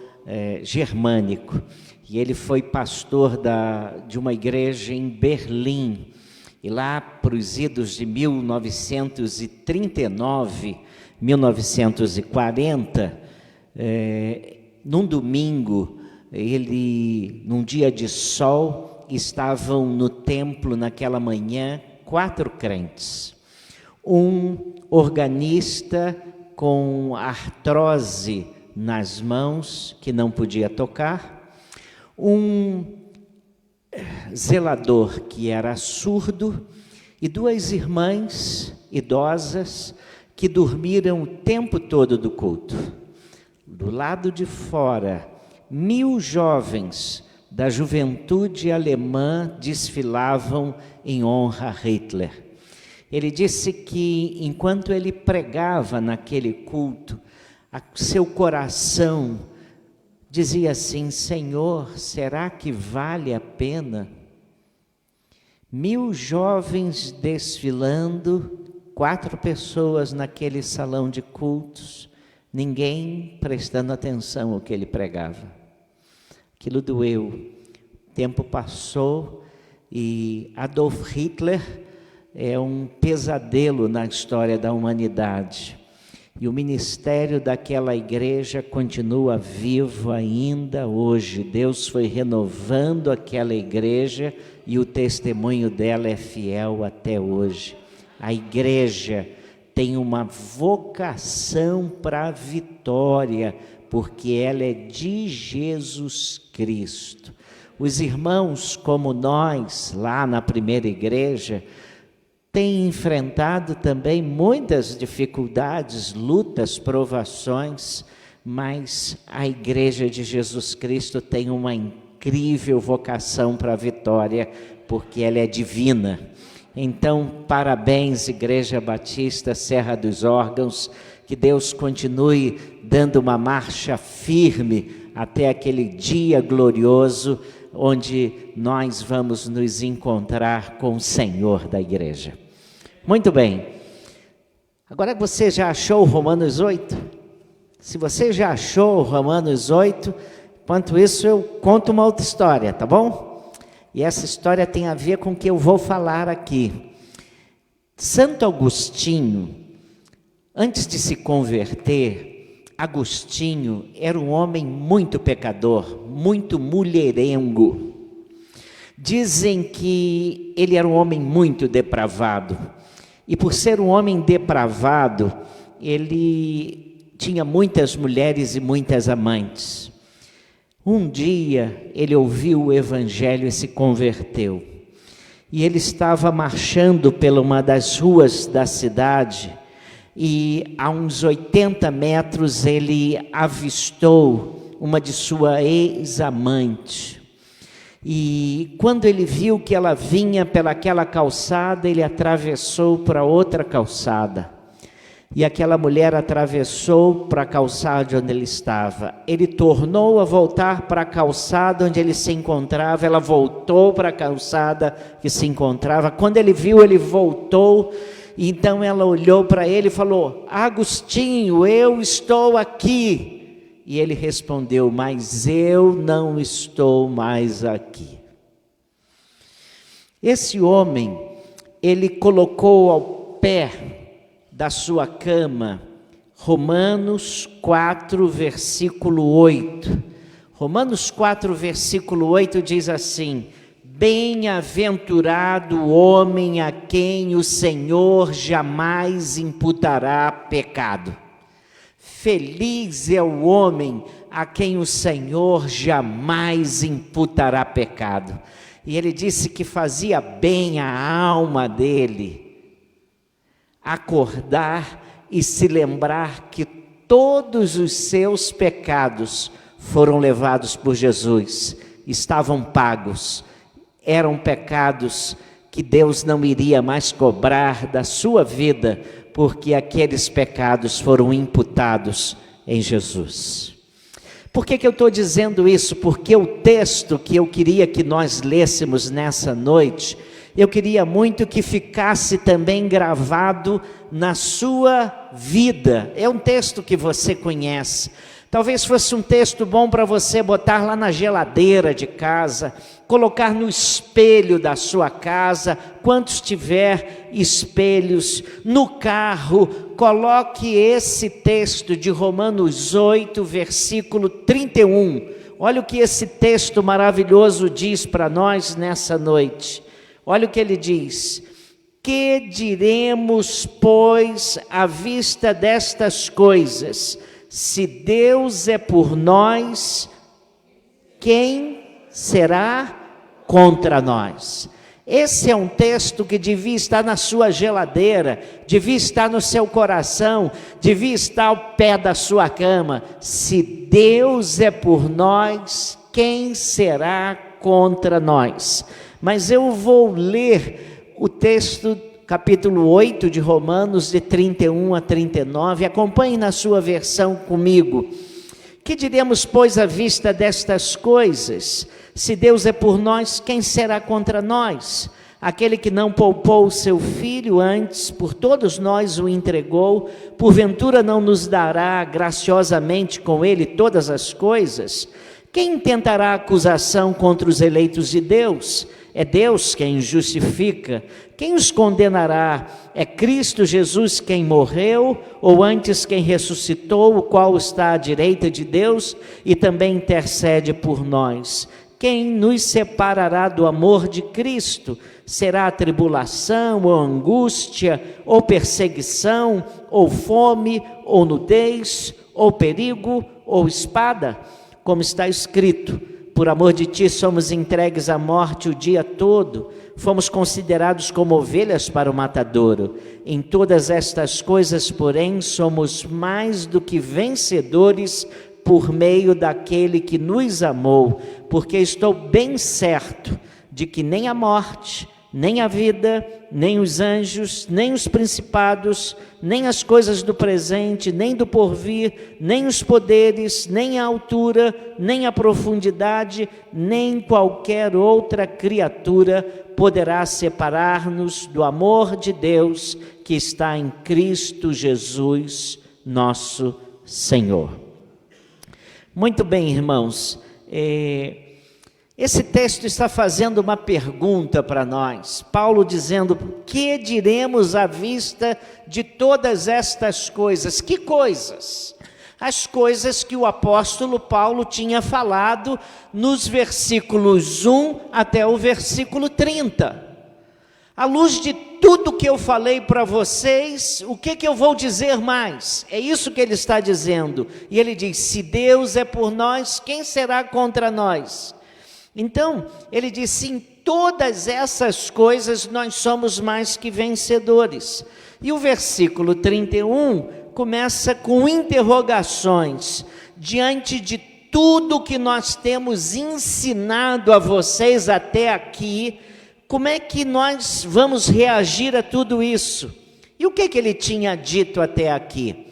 germânico, e ele foi pastor de uma igreja em Berlim, e lá para os idos de 1939, 1940, num domingo, num dia de sol, estavam no templo naquela manhã 4 crentes. Um organista com artrose nas mãos, que não podia tocar. Um zelador que era surdo. E 2 irmãs idosas que dormiram o tempo todo do culto. Do lado de fora, 1000 jovens da juventude alemã desfilavam em honra a Hitler. Ele disse que, enquanto ele pregava naquele culto, seu coração dizia assim: Senhor, será que vale a pena? 1000 jovens desfilando, 4 pessoas naquele salão de cultos, ninguém prestando atenção ao que ele pregava. Aquilo doeu. O tempo passou e Adolf Hitler é um pesadelo na história da humanidade. E o ministério daquela igreja continua vivo ainda hoje. Deus foi renovando aquela igreja e o testemunho dela é fiel até hoje. A igreja tem uma vocação para a vitória, porque ela é de Jesus Cristo. Os irmãos, como nós, lá na primeira igreja, têm enfrentado também muitas dificuldades, lutas, provações, mas a igreja de Jesus Cristo tem uma incrível vocação para a vitória, porque ela é divina. Então, parabéns, Igreja Batista Serra dos Órgãos, que Deus continue dando uma marcha firme até aquele dia glorioso, onde nós vamos nos encontrar com o Senhor da igreja. Muito bem. Agora você já achou Romanos 8? Se você já achou Romanos 8, enquanto isso eu conto uma outra história, tá bom? E essa história tem a ver com o que eu vou falar aqui. Santo Agostinho, antes de se converter, Agostinho era um homem muito pecador, muito mulherengo. Dizem que ele era um homem muito depravado. E por ser um homem depravado, ele tinha muitas mulheres e muitas amantes. Um dia ele ouviu o evangelho e se converteu. E ele estava marchando pela uma das ruas da cidade e a uns 80 metros ele avistou uma de sua ex-amante. E quando ele viu que ela vinha pelaquela calçada, ele atravessou para outra calçada. E aquela mulher atravessou para a calçada onde ele estava. Ele tornou a voltar para a calçada onde ele se encontrava. Ela voltou para a calçada que se encontrava. Quando ele viu, ele voltou. E então ela olhou para ele e falou: Agostinho, eu estou aqui. E ele respondeu: mas eu não estou mais aqui. Esse homem, ele colocou ao pé da sua cama Romanos 4, versículo 8. Romanos 4, versículo 8 diz assim: bem-aventurado o homem a quem o Senhor jamais imputará pecado. Feliz é o homem a quem o Senhor jamais imputará pecado. E ele disse que fazia bem à alma dele acordar e se lembrar que todos os seus pecados foram levados por Jesus, estavam pagos, eram pecados que Deus não iria mais cobrar da sua vida, porque aqueles pecados foram imputados em Jesus. Por que eu estou dizendo isso? Porque o texto que eu queria que nós lêssemos nessa noite, eu queria muito que ficasse também gravado na sua vida. É um texto que você conhece. Talvez fosse um texto bom para você botar lá na geladeira de casa, colocar no espelho da sua casa, quantos tiver espelhos, no carro, coloque esse texto de Romanos 8, versículo 31. Olha o que esse texto maravilhoso diz para nós nessa noite. Olha o que ele diz: que diremos, pois, à vista destas coisas? Se Deus é por nós, quem será contra nós? Esse é um texto que devia estar na sua geladeira, devia estar no seu coração, devia estar ao pé da sua cama. Se Deus é por nós, quem será contra nós? Mas eu vou ler o texto, capítulo 8 de Romanos, de 31 a 39, acompanhe na sua versão comigo. Que diremos, pois, à vista destas coisas? Se Deus é por nós, quem será contra nós? aquele que não poupou o seu filho, antes por todos nós o entregou, porventura não nos dará graciosamente com ele todas as coisas? Quem intentará acusação contra os eleitos de Deus? É Deus quem os justifica. Quem os condenará? É Cristo Jesus quem morreu, ou antes quem ressuscitou, o qual está à direita de Deus e também intercede por nós. Quem nos separará do amor de Cristo? Será a tribulação, ou angústia, ou perseguição, ou fome, ou nudez, ou perigo, ou espada? Como está escrito: por amor de ti somos entregues à morte o dia todo, fomos considerados como ovelhas para o matadouro. Em todas estas coisas, porém, somos mais do que vencedores por meio daquele que nos amou, porque estou bem certo de que nem a morte, nem a vida, nem os anjos, nem os principados, nem as coisas do presente, nem do porvir, nem os poderes, nem a altura, nem a profundidade, nem qualquer outra criatura poderá separar-nos do amor de Deus que está em Cristo Jesus, nosso Senhor. Muito bem, irmãos, esse texto está fazendo uma pergunta para nós. Paulo dizendo: que diremos à vista de todas estas coisas? Que coisas? As coisas que o apóstolo Paulo tinha falado nos versículos 1 até o versículo 30. À luz de tudo que eu falei para vocês, o que eu vou dizer mais? É isso que ele está dizendo. E ele diz: se Deus é por nós, quem será contra nós? Então, ele disse: em todas essas coisas nós somos mais que vencedores. E o versículo 31 começa com interrogações. Diante de tudo que nós temos ensinado a vocês até aqui, como é que nós vamos reagir a tudo isso? E o que ele tinha dito até aqui?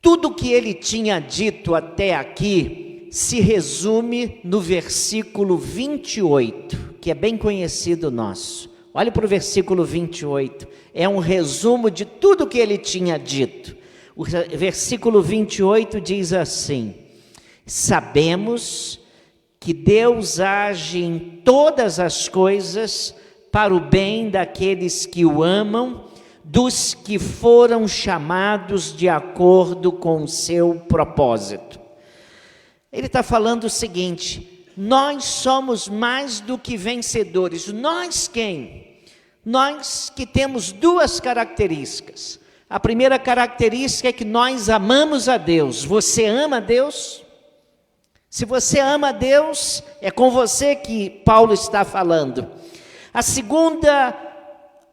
Tudo que ele tinha dito até aqui se resume no versículo 28, que é bem conhecido nosso. Olhe para o versículo 28, é um resumo de tudo que ele tinha dito. O versículo 28 diz assim: sabemos que Deus age em todas as coisas para o bem daqueles que o amam, dos que foram chamados de acordo com o seu propósito. Ele está falando o seguinte: nós somos mais do que vencedores. Nós quem? Nós que temos duas características. A primeira característica é que nós amamos a Deus. Você ama a Deus? Se você ama a Deus, é com você que Paulo está falando. A segunda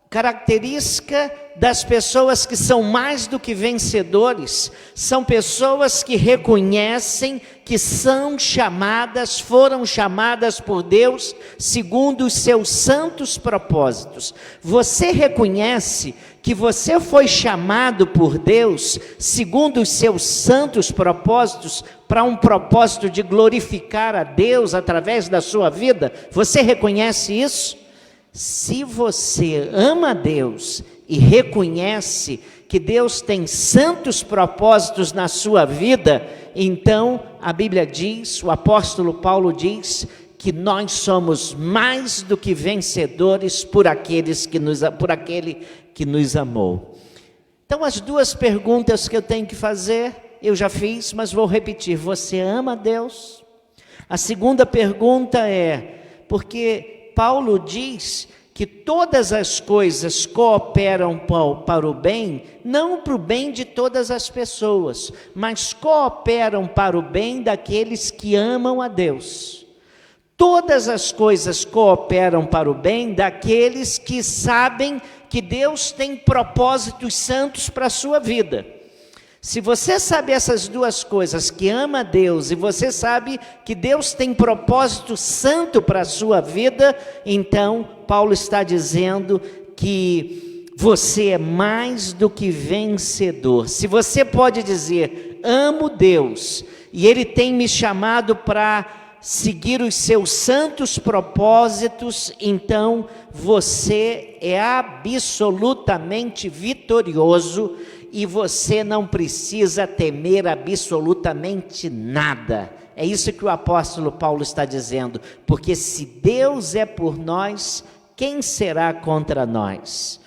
característica das pessoas que são mais do que vencedores, são pessoas que reconhecem que são chamadas, foram chamadas por Deus segundo os seus santos propósitos. Você reconhece que você foi chamado por Deus segundo os seus santos propósitos, para um propósito de glorificar a Deus através da sua vida? Você reconhece isso? Se você ama a Deus e reconhece que Deus tem santos propósitos na sua vida, então a Bíblia diz, o apóstolo Paulo diz, que nós somos mais do que vencedores por aquele que nos amou. Então, as duas perguntas que eu tenho que fazer, eu já fiz, mas vou repetir: você ama a Deus? A segunda pergunta é, porque Paulo diz que todas as coisas cooperam para o bem, não para o bem de todas as pessoas, mas cooperam para o bem daqueles que amam a Deus. Todas as coisas cooperam para o bem daqueles que sabem que Deus tem propósitos santos para a sua vida. Se você sabe essas duas coisas, que ama a Deus, e você sabe que Deus tem propósito santo para a sua vida, então Paulo está dizendo que você é mais do que vencedor. Se você pode dizer: amo Deus, e Ele tem me chamado para seguir os seus santos propósitos, então você é absolutamente vitorioso e você não precisa temer absolutamente nada. É isso que o apóstolo Paulo está dizendo, porque se Deus é por nós, quem será contra nós?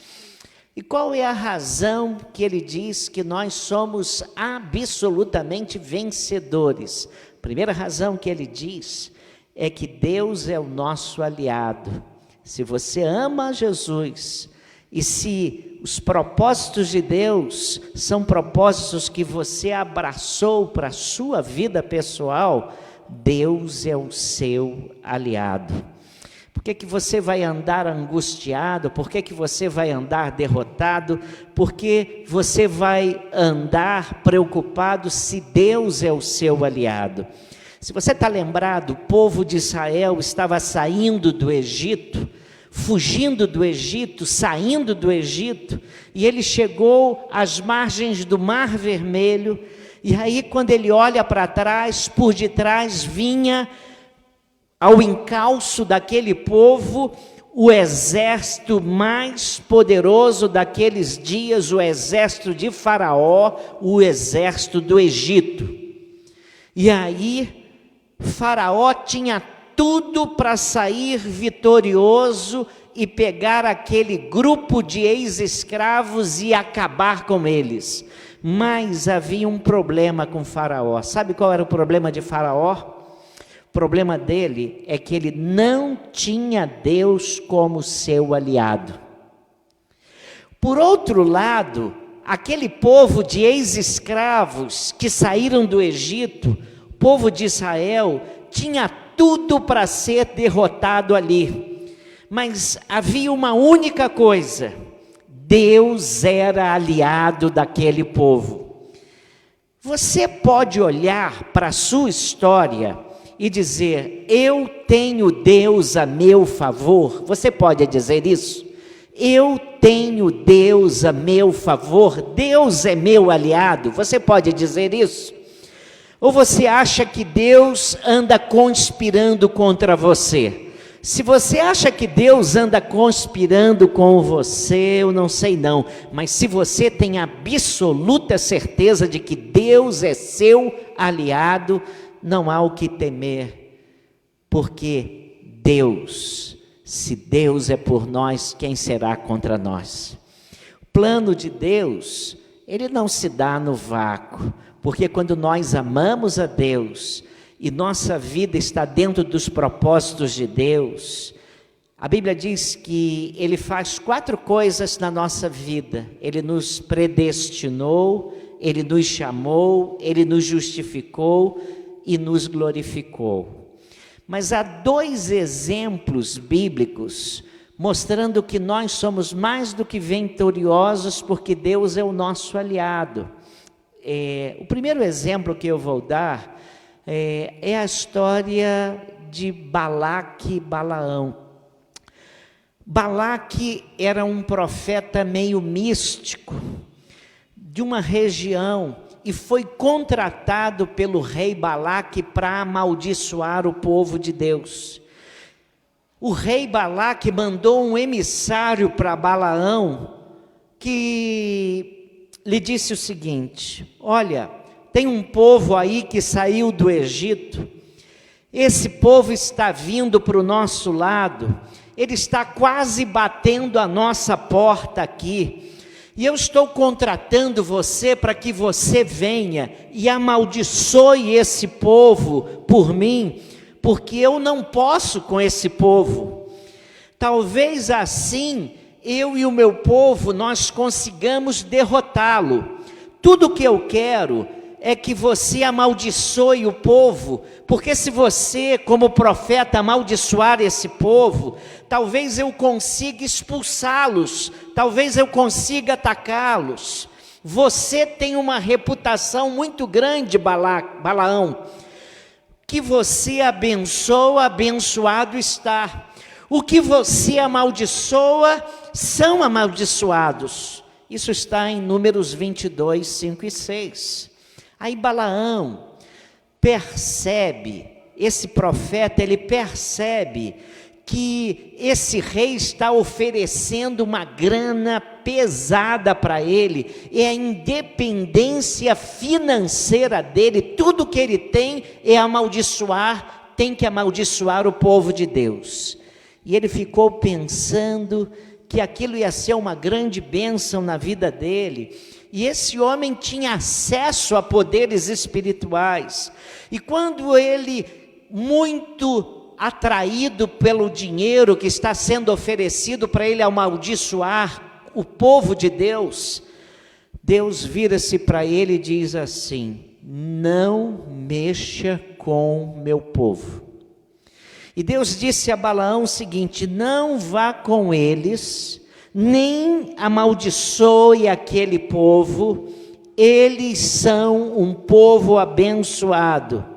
E qual é a razão que ele diz que nós somos absolutamente vencedores? A primeira razão que ele diz é que Deus é o nosso aliado. Se você ama Jesus e se os propósitos de Deus são propósitos que você abraçou para a sua vida pessoal, Deus é o seu aliado. Por que você vai andar angustiado? Por que você vai andar derrotado? Por que você vai andar preocupado se Deus é o seu aliado? Se você está lembrado, o povo de Israel estava saindo do Egito, fugindo do Egito, saindo do Egito, e ele chegou às margens do Mar Vermelho, e aí quando ele olha para trás, por detrás vinha ao encalço daquele povo, o exército mais poderoso daqueles dias, o exército de Faraó, o exército do Egito. E aí, Faraó tinha tudo para sair vitorioso e pegar aquele grupo de ex-escravos e acabar com eles. Mas havia um problema com Faraó. Sabe qual era o problema de Faraó? O problema dele é que ele não tinha Deus como seu aliado. Por outro lado, aquele povo de ex-escravos que saíram do Egito, o povo de Israel, tinha tudo para ser derrotado ali. Mas havia uma única coisa: Deus era aliado daquele povo. Você pode olhar para a sua história e dizer, eu tenho Deus a meu favor. Você pode dizer isso? Eu tenho Deus a meu favor, Deus é meu aliado. Você pode dizer isso? Ou você acha que Deus anda conspirando contra você? Se você acha que Deus anda conspirando com você, eu não sei não, mas se você tem absoluta certeza de que Deus é seu aliado, não há o que temer, porque Deus, se Deus é por nós, quem será contra nós? O plano de Deus, ele não se dá no vácuo, porque quando nós amamos a Deus e nossa vida está dentro dos propósitos de Deus, a Bíblia diz que Ele faz 4 coisas na nossa vida. Ele nos predestinou, Ele nos chamou, Ele nos justificou e nos glorificou. Mas há 2 exemplos bíblicos mostrando que nós somos mais do que vitoriosos porque Deus é o nosso aliado. O primeiro exemplo que eu vou dar é a história de Balaque e Balaão. Balaque era um profeta meio místico de uma região e foi contratado pelo rei Balaque para amaldiçoar o povo de Deus. O rei Balaque mandou um emissário para Balaão que lhe disse o seguinte: olha, tem um povo aí que saiu do Egito, esse povo está vindo para o nosso lado, ele está quase batendo a nossa porta aqui, e eu estou contratando você para que você venha e amaldiçoe esse povo por mim, porque eu não posso com esse povo. Talvez assim, eu e o meu povo, nós consigamos derrotá-lo. Tudo que eu quero é que você amaldiçoe o povo, porque se você, como profeta, amaldiçoar esse povo, talvez eu consiga expulsá-los, talvez eu consiga atacá-los. Você tem uma reputação muito grande, Balaão, que você abençoa, abençoado está. O que você amaldiçoa, são amaldiçoados. Isso está em Números 22, 5 e 6. Aí Balaão percebe esse profeta, ele percebe que esse rei está oferecendo uma grana pesada para ele, é a independência financeira dele, tudo que ele tem é amaldiçoar, tem que amaldiçoar o povo de Deus. E ele ficou pensando que aquilo ia ser uma grande bênção na vida dele, e esse homem tinha acesso a poderes espirituais, e quando ele, muito atraído pelo dinheiro que está sendo oferecido para ele amaldiçoar o povo de Deus, Deus vira-se para ele e diz assim: não mexa com meu povo. E Deus disse a Balaão o seguinte: não vá com eles, nem amaldiçoe aquele povo, eles são um povo abençoado.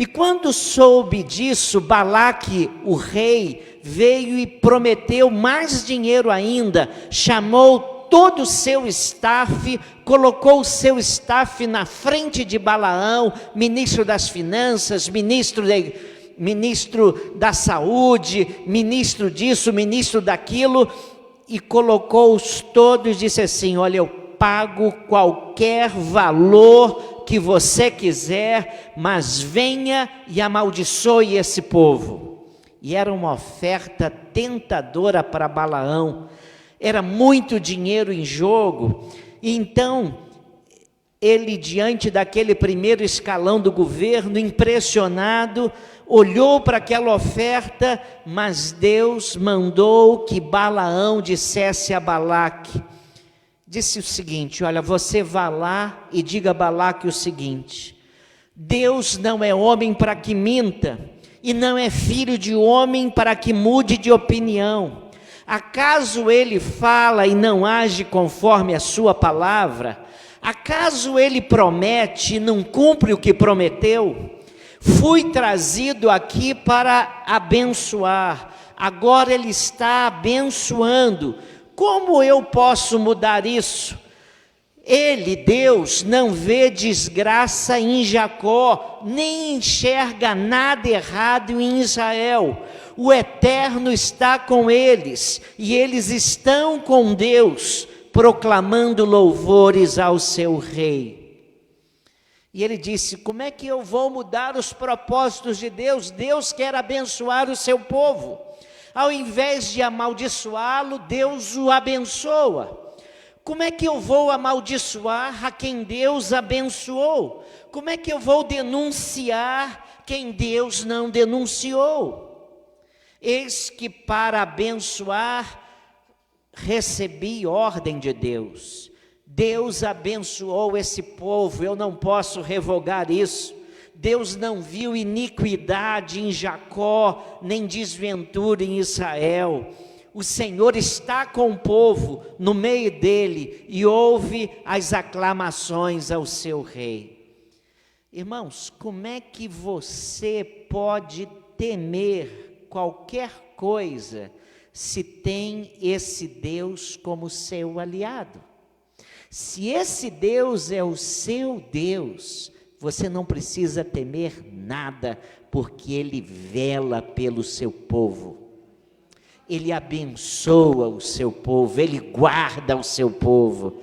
E quando soube disso, Balaque, o rei, veio e prometeu mais dinheiro ainda, chamou todo o seu staff, colocou o seu staff na frente de Balaão, ministro das finanças, ministro da saúde, ministro disso, ministro daquilo, e colocou-os todos e disse assim: olha, eu pago qualquer valor que você quiser, mas venha e amaldiçoe esse povo. E era uma oferta tentadora para Balaão, era muito dinheiro em jogo. E então ele, diante daquele primeiro escalão do governo, impressionado, olhou para aquela oferta, mas Deus mandou que Balaão dissesse a Balaque, disse o seguinte: olha, você vá lá e diga a Balaque o seguinte: Deus não é homem para que minta, e não é filho de homem para que mude de opinião. Acaso ele fala e não age conforme a sua palavra? Acaso ele promete e não cumpre o que prometeu? Fui trazido aqui para abençoar, agora ele está abençoando. Como eu posso mudar isso? Ele, Deus, não vê desgraça em Jacó, nem enxerga nada errado em Israel. O Eterno está com eles, e eles estão com Deus, proclamando louvores ao seu rei. E ele disse: como é que eu vou mudar os propósitos de Deus? Deus quer abençoar o seu povo. Ao invés de amaldiçoá-lo, Deus o abençoa. Como é que eu vou amaldiçoar a quem Deus abençoou? Como é que eu vou denunciar quem Deus não denunciou? Eis que para abençoar, recebi ordem de Deus. Deus abençoou esse povo, eu não posso revogar isso. Deus não viu iniquidade em Jacó, nem desventura em Israel. O Senhor está com o povo, no meio dele, e ouve as aclamações ao seu rei. Irmãos, como é que você pode temer qualquer coisa se tem esse Deus como seu aliado? Se esse Deus é o seu Deus, você não precisa temer nada, porque Ele vela pelo seu povo, Ele abençoa o seu povo, Ele guarda o seu povo.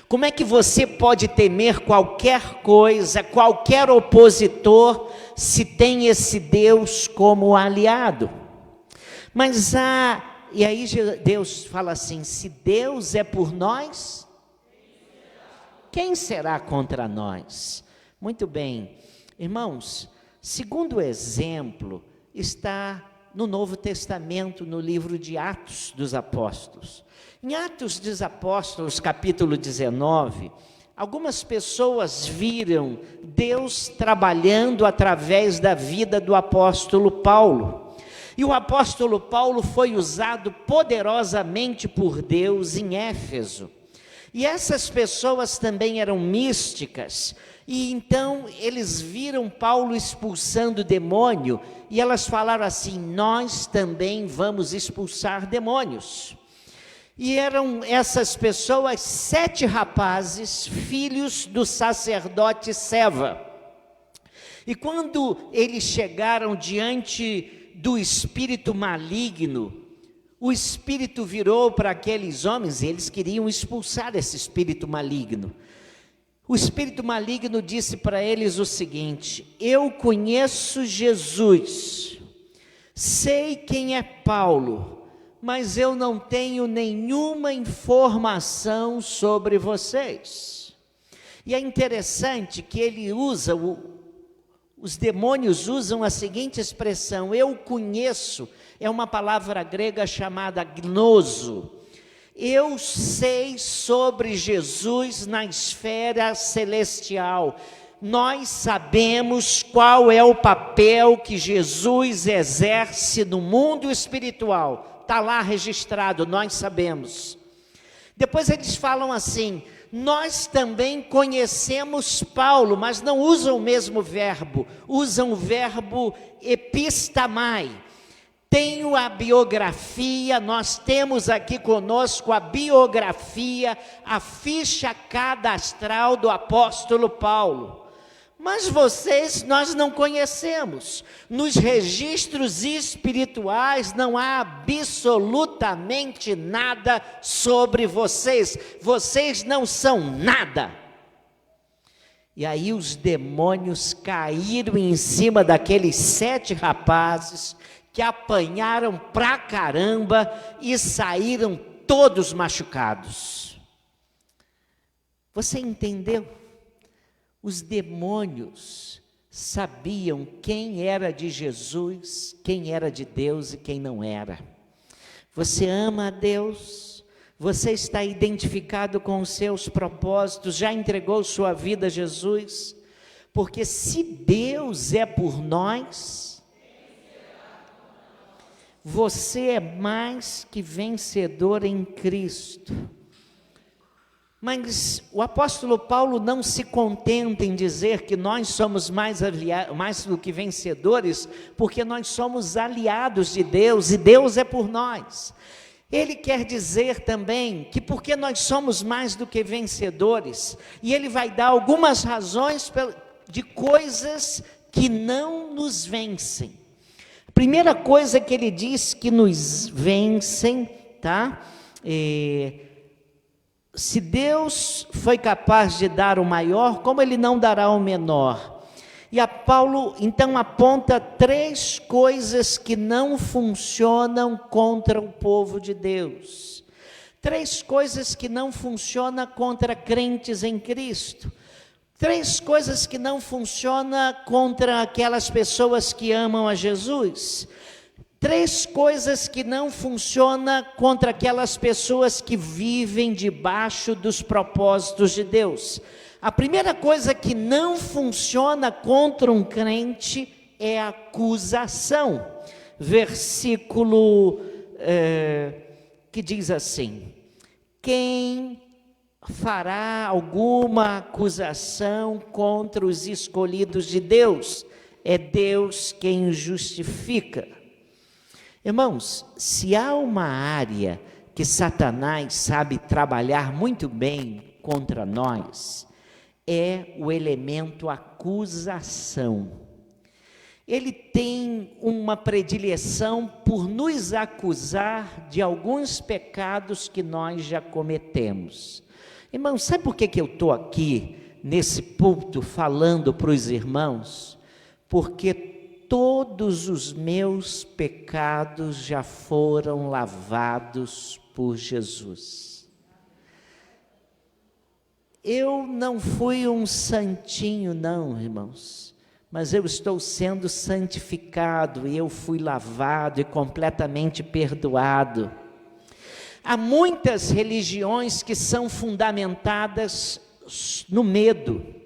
Como é que você pode temer qualquer coisa, qualquer opositor, se tem esse Deus como aliado? Mas e aí Deus fala assim: se Deus é por nós, quem será contra nós? Muito bem, irmãos, segundo exemplo está no Novo Testamento, no livro de Atos dos Apóstolos. Em Atos dos Apóstolos, capítulo 19, algumas pessoas viram Deus trabalhando através da vida do apóstolo Paulo. E o apóstolo Paulo foi usado poderosamente por Deus em Éfeso. E essas pessoas também eram místicas, e então eles viram Paulo expulsando demônio, e elas falaram assim: nós também vamos expulsar demônios. E eram essas pessoas 7 rapazes, filhos do sacerdote Seva. E quando eles chegaram diante do espírito maligno, o espírito virou para aqueles homens, e eles queriam expulsar esse espírito maligno. O espírito maligno disse para eles o seguinte: eu conheço Jesus, sei quem é Paulo, mas eu não tenho nenhuma informação sobre vocês. E é interessante que ele usa, os demônios usam a seguinte expressão: eu conheço, é uma palavra grega chamada gnoso. Eu sei sobre Jesus na esfera celestial. Nós sabemos qual é o papel que Jesus exerce no mundo espiritual. Está lá registrado, nós sabemos. Depois eles falam assim: nós também conhecemos Paulo, mas não usam o mesmo verbo, usam o verbo epistamai. Tenho a biografia, nós temos aqui conosco a biografia, a ficha cadastral do apóstolo Paulo. Mas vocês, nós não conhecemos. Nos registros espirituais não há absolutamente nada sobre vocês. Vocês não são nada. E aí os demônios caíram em cima daqueles 7 rapazes que apanharam pra caramba e saíram todos machucados. Você entendeu? Os demônios sabiam quem era de Jesus, quem era de Deus e quem não era. Você ama a Deus? Você está identificado com os seus propósitos? Já entregou sua vida a Jesus? Porque se Deus é por nós, você é mais que vencedor em Cristo. Mas o apóstolo Paulo não se contenta em dizer que nós somos mais do que vencedores, porque nós somos aliados de Deus e Deus é por nós. Ele quer dizer também que porque nós somos mais do que vencedores, e ele vai dar algumas razões de coisas que não nos vencem. A primeira coisa que ele diz que nos vencem, tá? Se Deus foi capaz de dar o maior, como ele não dará o menor? E a Paulo então aponta 3 coisas que não funcionam contra o povo de Deus. 3 coisas que não funcionam contra crentes em Cristo. 3 coisas que não funcionam contra aquelas pessoas que amam a Jesus. 3 coisas que não funcionam contra aquelas pessoas que vivem debaixo dos propósitos de Deus. A primeira coisa que não funciona contra um crente é a acusação. Versículo que diz assim: quem fará alguma acusação contra os escolhidos de Deus? É Deus quem os justifica. Irmãos, se há uma área que Satanás sabe trabalhar muito bem contra nós, é o elemento acusação. Ele tem uma predileção por nos acusar de alguns pecados que nós já cometemos. Irmãos, sabe por que eu estou aqui nesse púlpito falando para os irmãos? Porque todos os meus pecados já foram lavados por Jesus. Eu não fui um santinho não, irmãos, mas eu estou sendo santificado e eu fui lavado e completamente perdoado. Há muitas religiões que são fundamentadas no medo.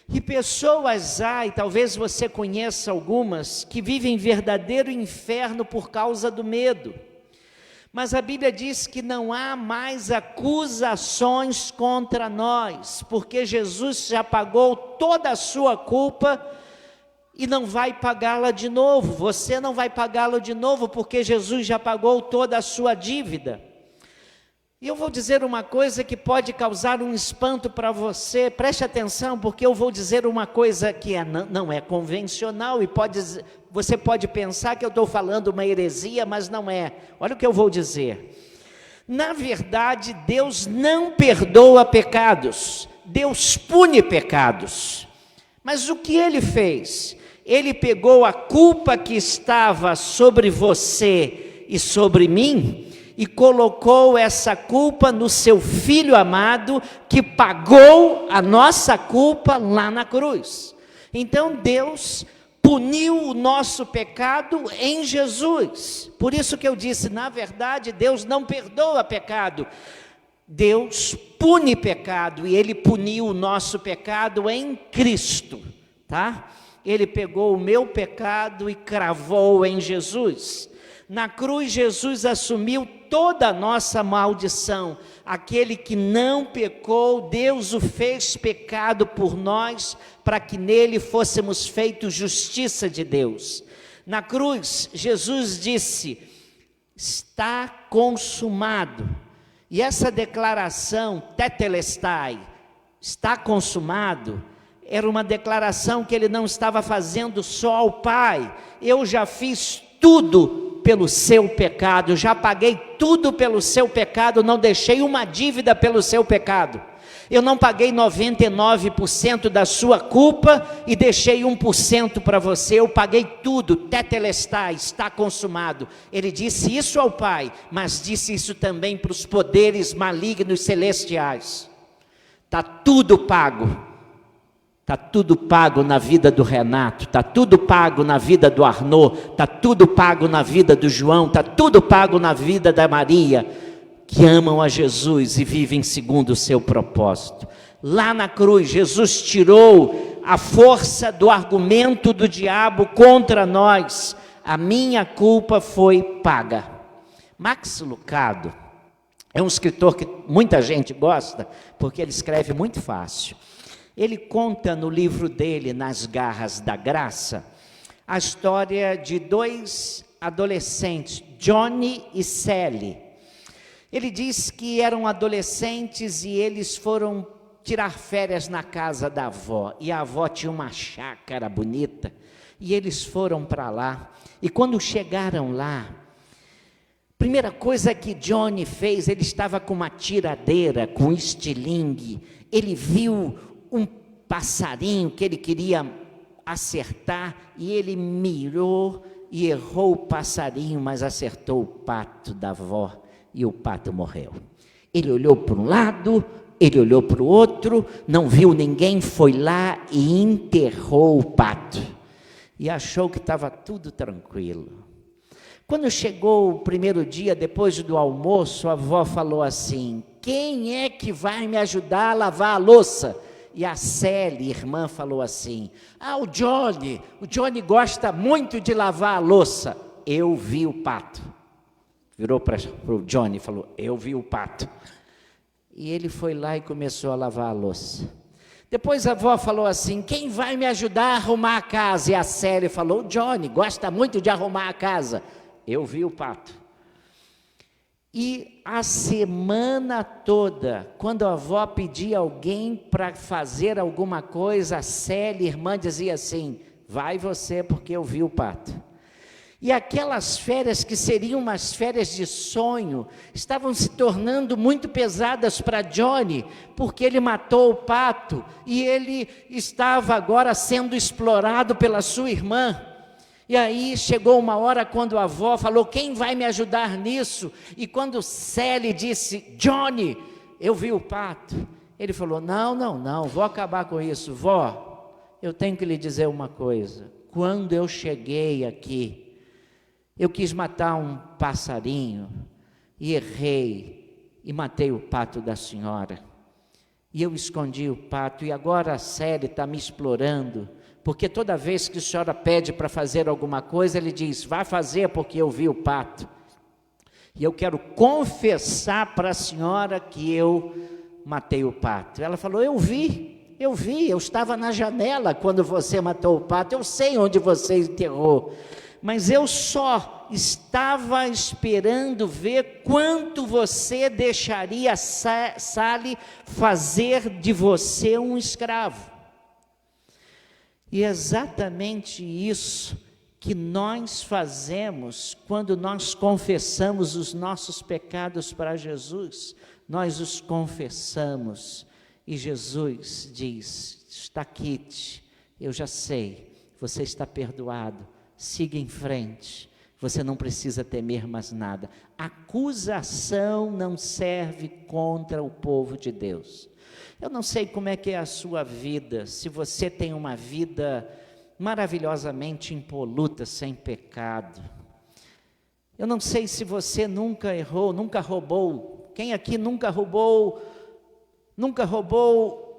E pessoas há, e talvez você conheça algumas, que vivem verdadeiro inferno por causa do medo. Mas a Bíblia diz que não há mais acusações contra nós, porque Jesus já pagou toda a sua culpa e não vai pagá-la de novo. Você não vai pagá-la de novo, porque Jesus já pagou toda a sua dívida. E eu vou dizer uma coisa que pode causar um espanto para você, preste atenção, porque eu vou dizer uma coisa que não é convencional, e você pode pensar que eu estou falando uma heresia, mas não é. Olha o que eu vou dizer. Na verdade, Deus não perdoa pecados, Deus pune pecados. Mas o que Ele fez? Ele pegou a culpa que estava sobre você e sobre mim, e colocou essa culpa no seu Filho amado, que pagou a nossa culpa lá na cruz. Então Deus puniu o nosso pecado em Jesus. Por isso que eu disse, na verdade, Deus não perdoa pecado. Deus pune pecado, e Ele puniu o nosso pecado em Cristo, tá? Ele pegou o meu pecado e cravou em Jesus. Na cruz, Jesus assumiu toda a nossa maldição. Aquele que não pecou, Deus o fez pecado por nós, para que nele fôssemos feitos justiça de Deus. Na cruz, Jesus disse: está consumado. E essa declaração, tetelestai, está consumado, era uma declaração que ele não estava fazendo só ao Pai. Eu já fiz tudo pelo seu pecado, já paguei tudo pelo seu pecado, não deixei uma dívida pelo seu pecado. Eu não paguei 99% da sua culpa e deixei 1% para você. Eu paguei tudo, tetelestai, está consumado. Ele disse isso ao Pai, mas disse isso também para os poderes malignos celestiais. Está tudo pago. Está tudo pago na vida do Renato, está tudo pago na vida do Arnaud, está tudo pago na vida do João, está tudo pago na vida da Maria, que amam a Jesus e vivem segundo o seu propósito. Lá na cruz, Jesus tirou a força do argumento do diabo contra nós. A minha culpa foi paga. Max Lucado é um escritor que muita gente gosta, porque ele escreve muito fácil. Ele conta no livro dele, Nas Garras da Graça, a história de dois adolescentes, Johnny e Sally. Ele diz que eram adolescentes e eles foram tirar férias na casa da avó. E a avó tinha uma chácara bonita, e eles foram para lá. E quando chegaram lá, primeira coisa que Johnny fez, ele estava com uma tiradeira, com estilingue. Ele viu um passarinho que ele queria acertar, e ele mirou e errou o passarinho, mas acertou o pato da avó, e o pato morreu. Ele olhou para um lado, ele olhou para o outro, não viu ninguém, foi lá e enterrou o pato, e achou que estava tudo tranquilo. Quando chegou o primeiro dia, depois do almoço, a avó falou assim: quem é que vai me ajudar a lavar a louça? E a Sally, irmã, falou assim: o Johnny gosta muito de lavar a louça. Eu vi o pato. Virou para o Johnny e falou: eu vi o pato. E ele foi lá e começou a lavar a louça. Depois a avó falou assim: quem vai me ajudar a arrumar a casa? E a Sally falou: o Johnny gosta muito de arrumar a casa. Eu vi o pato. E a semana toda, quando a avó pedia alguém para fazer alguma coisa, a Sally, irmã, dizia assim: vai você, porque eu vi o pato. E aquelas férias que seriam umas férias de sonho, estavam se tornando muito pesadas para Johnny, porque ele matou o pato, e ele estava agora sendo explorado pela sua irmã. E aí chegou uma hora quando a avó falou: quem vai me ajudar nisso? E quando Sally disse: Johnny, eu vi o pato, ele falou: não, vou acabar com isso. Vó, eu tenho que lhe dizer uma coisa. Quando eu cheguei aqui, eu quis matar um passarinho, e errei, e matei o pato da senhora. E eu escondi o pato, e agora a Sally está me explorando, porque toda vez que a senhora pede para fazer alguma coisa, ele diz: vai fazer porque eu vi o pato. E eu quero confessar para a senhora que eu matei o pato. Ela falou: eu vi, eu estava na janela quando você matou o pato, eu sei onde você enterrou. mas eu só estava esperando ver quanto você deixaria Sally fazer de você um escravo. E é exatamente isso que nós fazemos quando nós confessamos os nossos pecados para Jesus. Nós os confessamos e Jesus diz: está aqui, eu já sei, você está perdoado, siga em frente, você não precisa temer mais nada. Acusação não serve contra o povo de Deus. Eu não sei como é que é a sua vida, se você tem uma vida maravilhosamente impoluta, sem pecado. Eu não sei se você nunca errou, nunca roubou. Quem aqui nunca roubou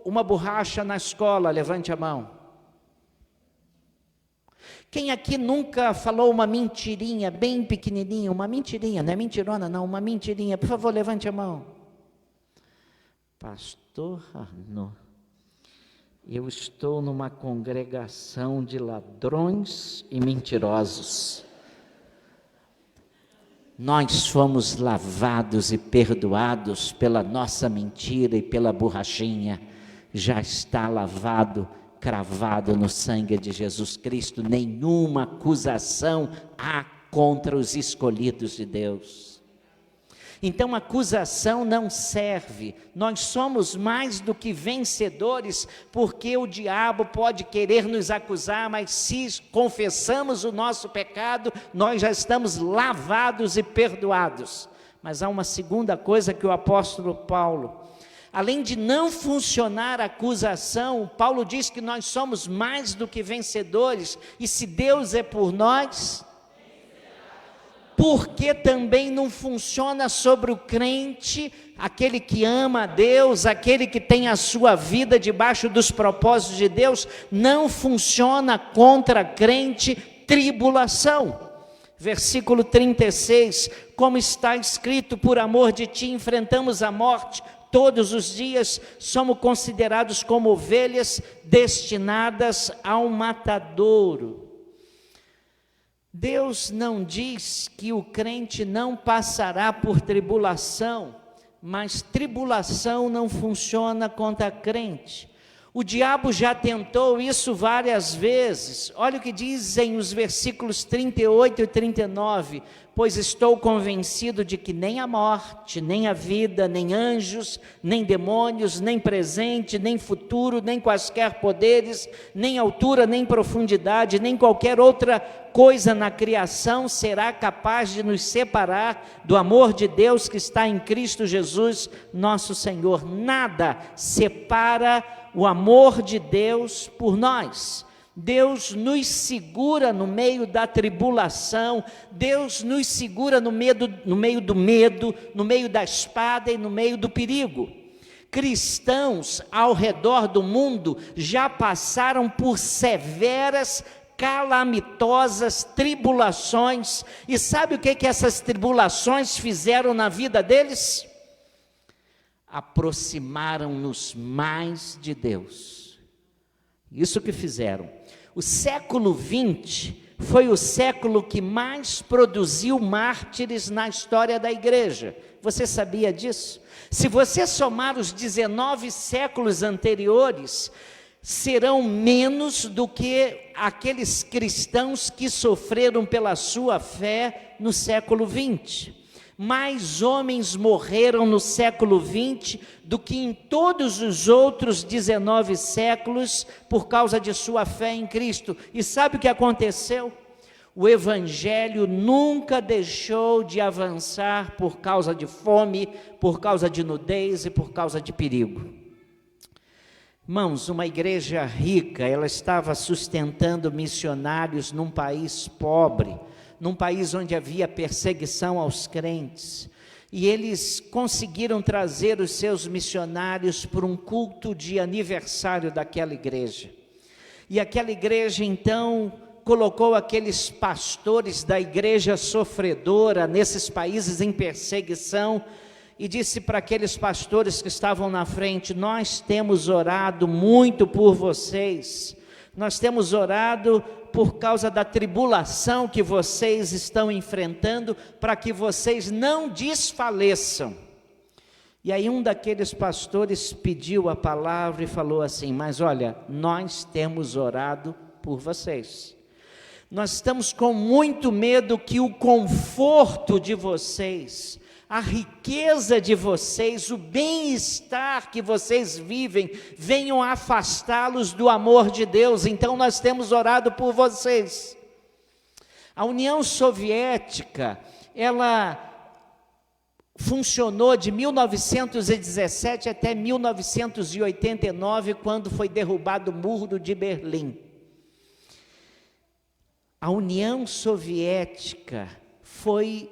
uma borracha na escola? Levante a mão. Quem aqui nunca falou uma mentirinha bem pequenininha, uma mentirinha, não é mentirona não, uma mentirinha? Por favor, levante a mão. Pastor Arnaud, eu estou numa congregação de ladrões e mentirosos. Nós fomos lavados e perdoados pela nossa mentira e pela borrachinha. Já está lavado, cravado no sangue de Jesus Cristo. Nenhuma acusação há contra os escolhidos de Deus. Então acusação não serve. Nós somos mais do que vencedores, porque o diabo pode querer nos acusar, mas se confessamos o nosso pecado, nós já estamos lavados e perdoados. Mas há uma segunda coisa que o apóstolo Paulo, além de não funcionar a acusação, Paulo diz que nós somos mais do que vencedores, e se Deus é por nós, porque também não funciona sobre o crente, aquele que ama a Deus, aquele que tem a sua vida debaixo dos propósitos de Deus, não funciona contra crente tribulação. Versículo 36, como está escrito: por amor de ti enfrentamos a morte todos os dias, somos considerados como ovelhas destinadas ao matadouro. Deus não diz que o crente não passará por tribulação, mas tribulação não funciona contra crente. O diabo já tentou isso várias vezes. Olha o que dizem os versículos 38 e 39. Pois estou convencido de que nem a morte, nem a vida, nem anjos, nem demônios, nem presente, nem futuro, nem quaisquer poderes, nem altura, nem profundidade, nem qualquer outra coisa na criação será capaz de nos separar do amor de Deus que está em Cristo Jesus, nosso Senhor. Nada separa o amor de Deus por nós. Deus nos segura no meio da tribulação, Deus nos segura no meio do medo, no meio da espada e no meio do perigo. Cristãos ao redor do mundo já passaram por severas, calamitosas tribulações, e sabe o que essas tribulações fizeram na vida deles? Aproximaram-nos mais de Deus. Isso que fizeram. O século 20 foi o século que mais produziu mártires na história da igreja. Você sabia disso? Se você somar os 19 séculos anteriores, serão menos do que aqueles cristãos que sofreram pela sua fé no século 20. Mais homens morreram no século 20 do que em todos os outros 19 séculos por causa de sua fé em Cristo. E sabe o que aconteceu? O evangelho nunca deixou de avançar por causa de fome, por causa de nudez e por causa de perigo. Irmãos, uma igreja rica, ela estava sustentando missionários num país pobre, num país onde havia perseguição aos crentes, e eles conseguiram trazer os seus missionários para um culto de aniversário daquela igreja. E aquela igreja então colocou aqueles pastores da igreja sofredora nesses países em perseguição e disse para aqueles pastores que estavam na frente: nós temos orado muito por vocês, nós temos orado por causa da tribulação que vocês estão enfrentando, para que vocês não desfaleçam. E aí um daqueles pastores pediu a palavra e falou assim: mas olha, nós temos orado por vocês. Nós estamos com muito medo que o conforto de vocês, a riqueza de vocês, o bem-estar que vocês vivem, venham afastá-los do amor de Deus. Então nós temos orado por vocês. A União Soviética, ela funcionou de 1917 até 1989, quando foi derrubado o Muro de Berlim. A União Soviética foi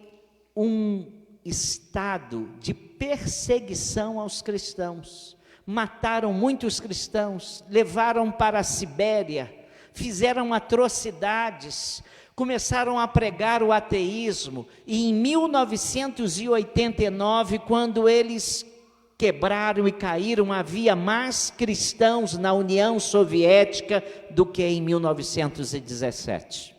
um estado de perseguição aos cristãos. Mataram muitos cristãos, levaram para a Sibéria, fizeram atrocidades, começaram a pregar o ateísmo, e em 1989, quando eles quebraram e caíram, havia mais cristãos na União Soviética do que em 1917.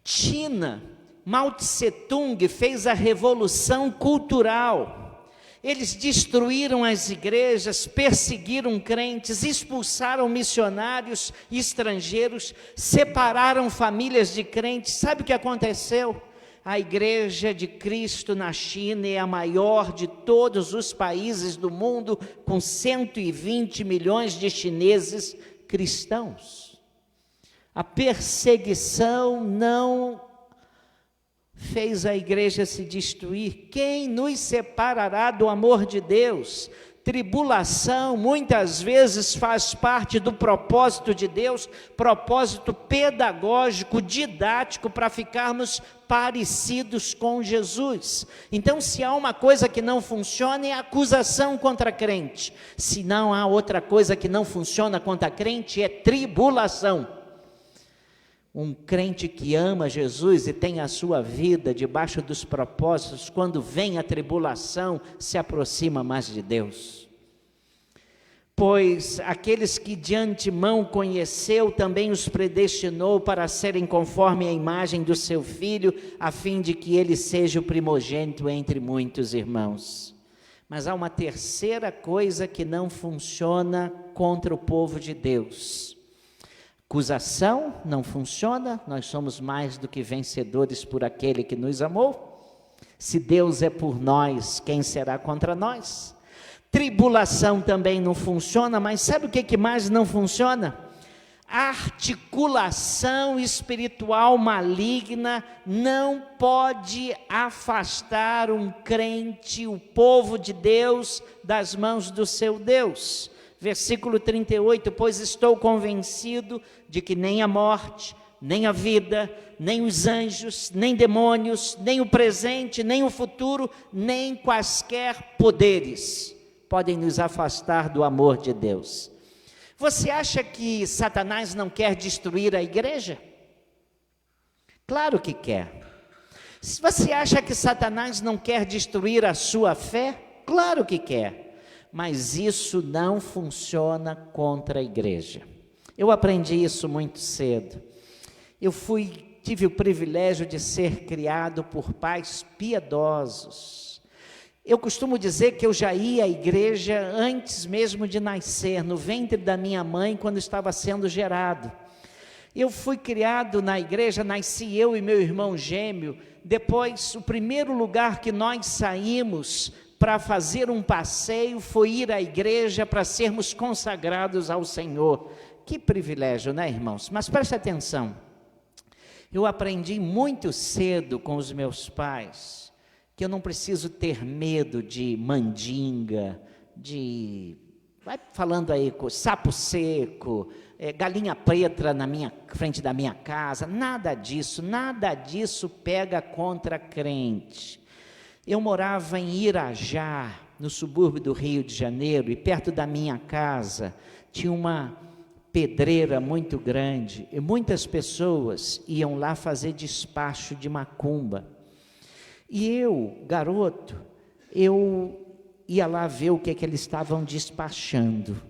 China, Mao Tse-tung fez a revolução cultural. Eles destruíram as igrejas, perseguiram crentes, expulsaram missionários estrangeiros, separaram famílias de crentes. Sabe o que aconteceu? A Igreja de Cristo na China é a maior de todos os países do mundo, com 120 milhões de chineses cristãos. A perseguição não fez a igreja se destruir. Quem nos separará do amor de Deus? Tribulação muitas vezes faz parte do propósito de Deus, propósito pedagógico, didático, para ficarmos parecidos com Jesus. Então, se há uma coisa que não funciona, é acusação contra crente. Se não há outra coisa que não funciona contra crente, é tribulação. Um crente que ama Jesus e tem a sua vida debaixo dos propósitos, quando vem a tribulação, se aproxima mais de Deus. Pois aqueles que de antemão conheceu, também os predestinou para serem conforme a imagem do seu Filho, a fim de que ele seja o primogênito entre muitos irmãos. Mas há uma terceira coisa que não funciona contra o povo de Deus. Acusação não funciona, nós somos mais do que vencedores por aquele que nos amou. Se Deus é por nós, quem será contra nós? Tribulação também não funciona, mas sabe o que mais não funciona? Articulação espiritual maligna não pode afastar um crente, o povo de Deus, das mãos do seu Deus. Versículo 38, pois estou convencido de que nem a morte, nem a vida, nem os anjos, nem demônios, nem o presente, nem o futuro, nem quaisquer poderes podem nos afastar do amor de Deus. Você acha que Satanás não quer destruir a igreja? Claro que quer. Você acha que Satanás não quer destruir a sua fé? Claro que quer. Mas isso não funciona contra a igreja. Eu aprendi isso muito cedo. Tive o privilégio de ser criado por pais piedosos. Eu costumo dizer que eu já ia à igreja antes mesmo de nascer, no ventre da minha mãe, quando estava sendo gerado. Eu fui criado na igreja, nasci eu e meu irmão gêmeo. Depois, o primeiro lugar que nós saímos para fazer um passeio foi ir à igreja para sermos consagrados ao Senhor. Que privilégio, né, irmãos? Mas preste atenção, eu aprendi muito cedo com os meus pais que eu não preciso ter medo de mandinga, vai falando aí, sapo seco, galinha preta na frente da minha casa, nada disso pega contra crente. Eu morava em Irajá, no subúrbio do Rio de Janeiro, e perto da minha casa tinha uma pedreira muito grande, e muitas pessoas iam lá fazer despacho de macumba. E eu, garoto, eu ia lá ver o que eles estavam despachando.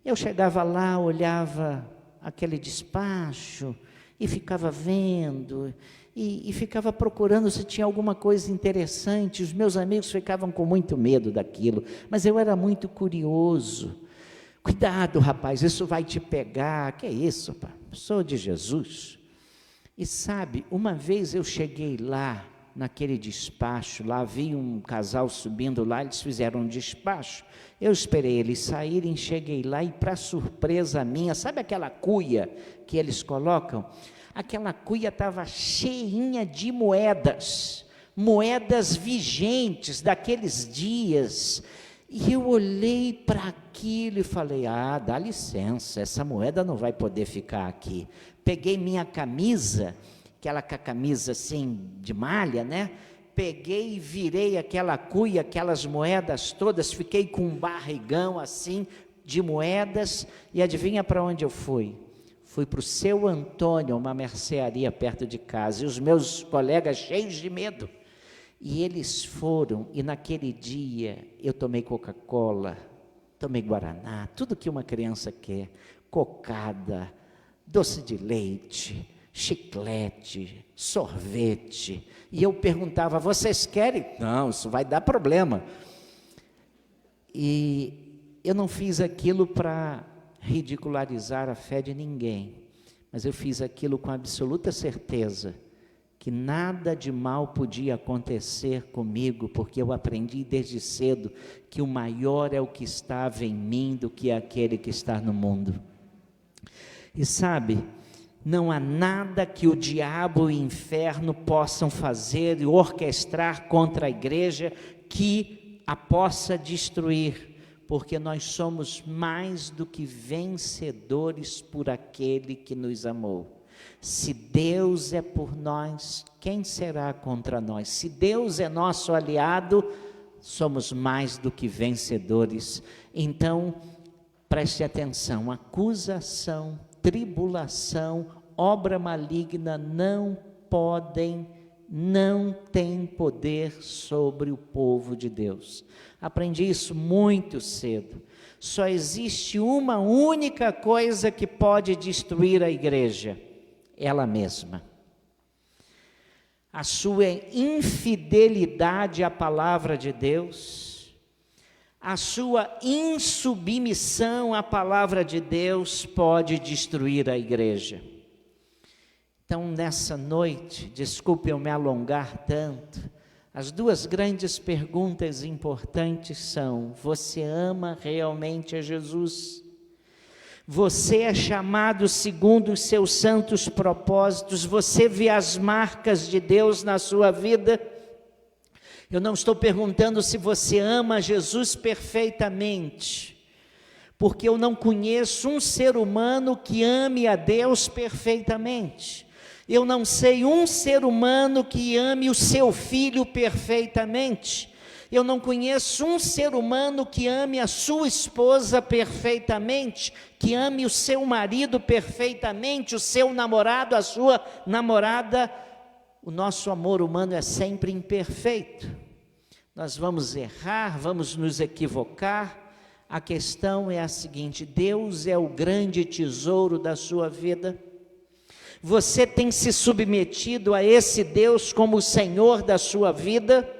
Eu chegava lá, olhava aquele despacho e ficava vendo e ficava procurando se tinha alguma coisa interessante. Os meus amigos ficavam com muito medo daquilo, mas eu era muito curioso. Cuidado, rapaz, isso vai te pegar. Que é isso, pá? Sou de Jesus. E sabe, uma vez eu cheguei lá, naquele despacho, lá vi um casal subindo lá, eles fizeram um despacho. Eu esperei eles saírem, cheguei lá e, para surpresa minha, sabe aquela cuia que eles colocam? Aquela cuia estava cheinha de moedas vigentes daqueles dias. E eu olhei para aquilo e falei, dá licença, essa moeda não vai poder ficar aqui. Peguei minha camisa, aquela camisa assim de malha, né? Peguei e virei aquela cuia, aquelas moedas todas, fiquei com um barrigão assim de moedas, e adivinha para onde eu fui? Fui para o Seu Antônio, uma mercearia perto de casa, e os meus colegas cheios de medo. E eles foram, e naquele dia eu tomei Coca-Cola, tomei Guaraná, tudo que uma criança quer, cocada, doce de leite, chiclete, sorvete. E eu perguntava, vocês querem? Não, isso vai dar problema. E eu não fiz aquilo para ridicularizar a fé de ninguém, mas eu fiz aquilo com absoluta certeza que nada de mal podia acontecer comigo, porque eu aprendi desde cedo que o maior é o que estava em mim do que aquele que está no mundo. E sabe, não há nada que o diabo e o inferno possam fazer e orquestrar contra a igreja que a possa destruir, porque nós somos mais do que vencedores por aquele que nos amou. Se Deus é por nós, quem será contra nós? Se Deus é nosso aliado, somos mais do que vencedores. Então, preste atenção, acusação, tribulação, obra maligna não têm poder sobre o povo de Deus. Aprendi isso muito cedo. Só existe uma única coisa que pode destruir a igreja: ela mesma. A sua infidelidade à palavra de Deus, a sua insubmissão à palavra de Deus pode destruir a igreja. Então, nessa noite, desculpe eu me alongar tanto, as duas grandes perguntas importantes são: você ama realmente a Jesus? Você é chamado segundo os seus santos propósitos? Você vê as marcas de Deus na sua vida? Eu não estou perguntando se você ama Jesus perfeitamente, porque eu não conheço um ser humano que ame a Deus perfeitamente. Eu não sei um ser humano que ame o seu filho perfeitamente. Eu não conheço um ser humano que ame a sua esposa perfeitamente, que ame o seu marido perfeitamente, o seu namorado, a sua namorada. O nosso amor humano é sempre imperfeito. Nós vamos errar, vamos nos equivocar. A questão é a seguinte: Deus é o grande tesouro da sua vida. Você tem se submetido a esse Deus como o Senhor da sua vida?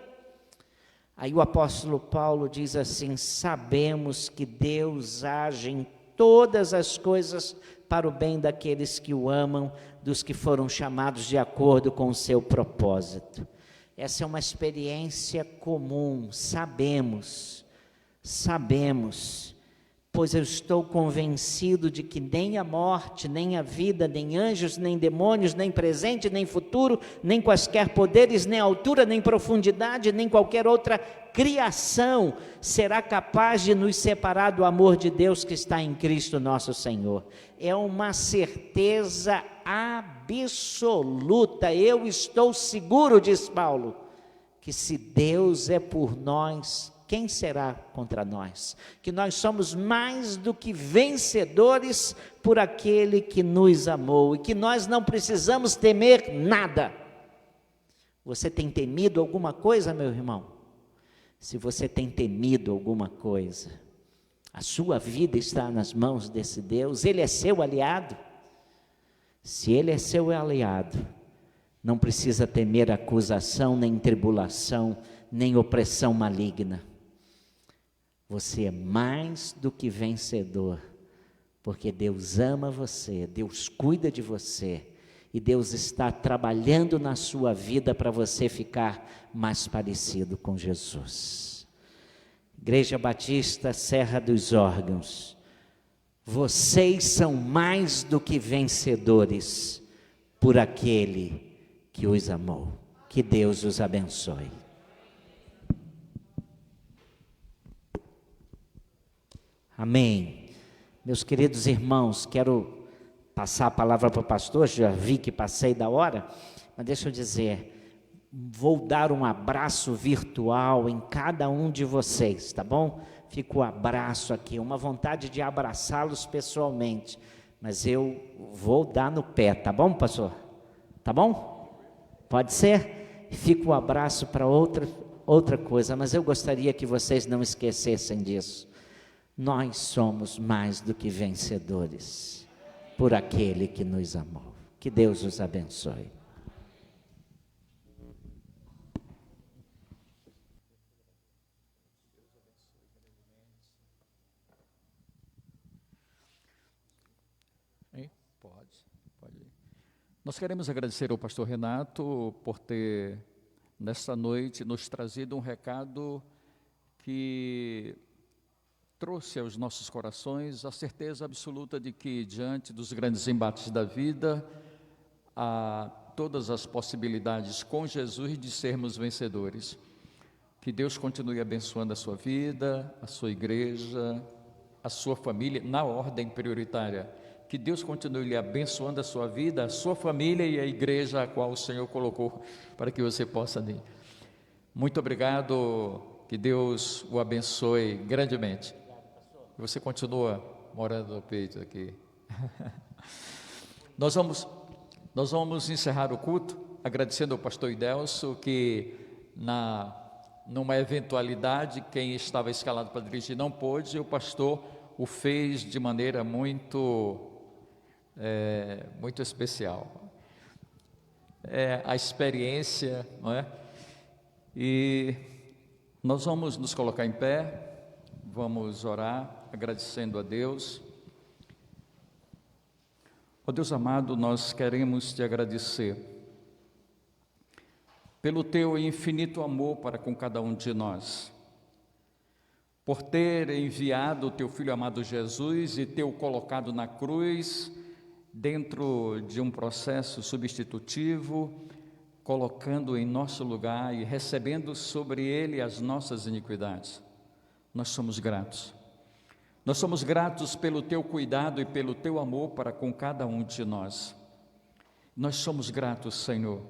Aí o apóstolo Paulo diz assim: sabemos que Deus age em todas as coisas para o bem daqueles que o amam, dos que foram chamados de acordo com o seu propósito. Essa é uma experiência comum, sabemos, pois eu estou convencido de que nem a morte, nem a vida, nem anjos, nem demônios, nem presente, nem futuro, nem quaisquer poderes, nem altura, nem profundidade, nem qualquer outra criação será capaz de nos separar do amor de Deus que está em Cristo nosso Senhor. É uma certeza absoluta. Eu estou seguro, diz Paulo, que se Deus é por nós, quem será contra nós? Que nós somos mais do que vencedores por aquele que nos amou e que nós não precisamos temer nada. Você tem temido alguma coisa, meu irmão? Se você tem temido alguma coisa, a sua vida está nas mãos desse Deus, Ele é seu aliado. Se Ele é seu aliado, não precisa temer acusação, nem tribulação, nem opressão maligna. Você é mais do que vencedor, porque Deus ama você, Deus cuida de você, e Deus está trabalhando na sua vida para você ficar mais parecido com Jesus. Igreja Batista Serra dos Órgãos, vocês são mais do que vencedores por aquele que os amou. Que Deus os abençoe. Amém. Meus queridos irmãos, quero passar a palavra para o pastor, já vi que passei da hora, mas deixa eu dizer, vou dar um abraço virtual em cada um de vocês, tá bom? Fica o abraço aqui, uma vontade de abraçá-los pessoalmente, mas eu vou dar no pé, tá bom, pastor? Tá bom? Pode ser? Fica o abraço para outra coisa, mas eu gostaria que vocês não esquecessem disso. Nós somos mais do que vencedores por aquele que nos amou. Que Deus os abençoe.
Pode. Nós queremos agradecer ao pastor Renato por ter, nesta noite, nos trazido um recado que trouxe aos nossos corações a certeza absoluta de que, diante dos grandes embates da vida, há todas as possibilidades com Jesus de sermos vencedores. Que Deus continue abençoando a sua vida, a sua igreja, a sua família, na ordem prioritária. Que Deus continue lhe abençoando a sua vida, a sua família e a igreja a qual o Senhor colocou para que você possa ir. Muito obrigado, que Deus o abençoe grandemente. Você continua morando no peito aqui. Nós vamos encerrar o culto agradecendo ao pastor Idelso que numa eventualidade quem estava escalado para dirigir não pôde, o pastor o fez de maneira muito especial. A experiência, não é? E nós vamos nos colocar em pé, vamos orar, agradecendo a Deus. Ó Deus amado, nós queremos te agradecer pelo teu infinito amor para com cada um de nós, por ter enviado o teu Filho amado Jesus e teu colocado na cruz, dentro de um processo substitutivo, colocando em nosso lugar e recebendo sobre ele as nossas iniquidades. Nós somos gratos. Nós somos gratos pelo teu cuidado e pelo teu amor para com cada um de nós. Nós somos gratos, Senhor,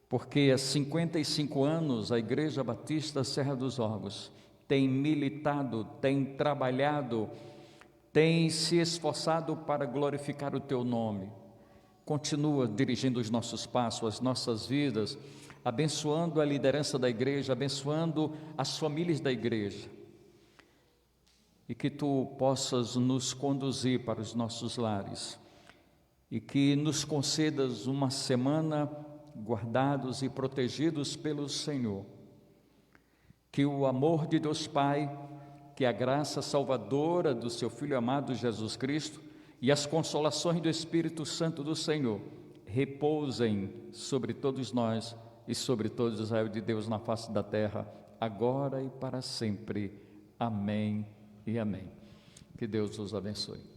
porque há 55 anos a Igreja Batista Serra dos Órgãos tem militado, tem trabalhado, tem se esforçado para glorificar o teu nome. Continua dirigindo os nossos passos, as nossas vidas, abençoando a liderança da igreja, abençoando as famílias da igreja. E que tu possas nos conduzir para os nossos lares. E que nos concedas uma semana guardados e protegidos pelo Senhor. Que o amor de Deus Pai, que a graça salvadora do seu Filho amado Jesus Cristo e as consolações do Espírito Santo do Senhor repousem sobre todos nós e sobre todo Israel de Deus na face da terra, agora e para sempre. Amém e amém. Que Deus os abençoe.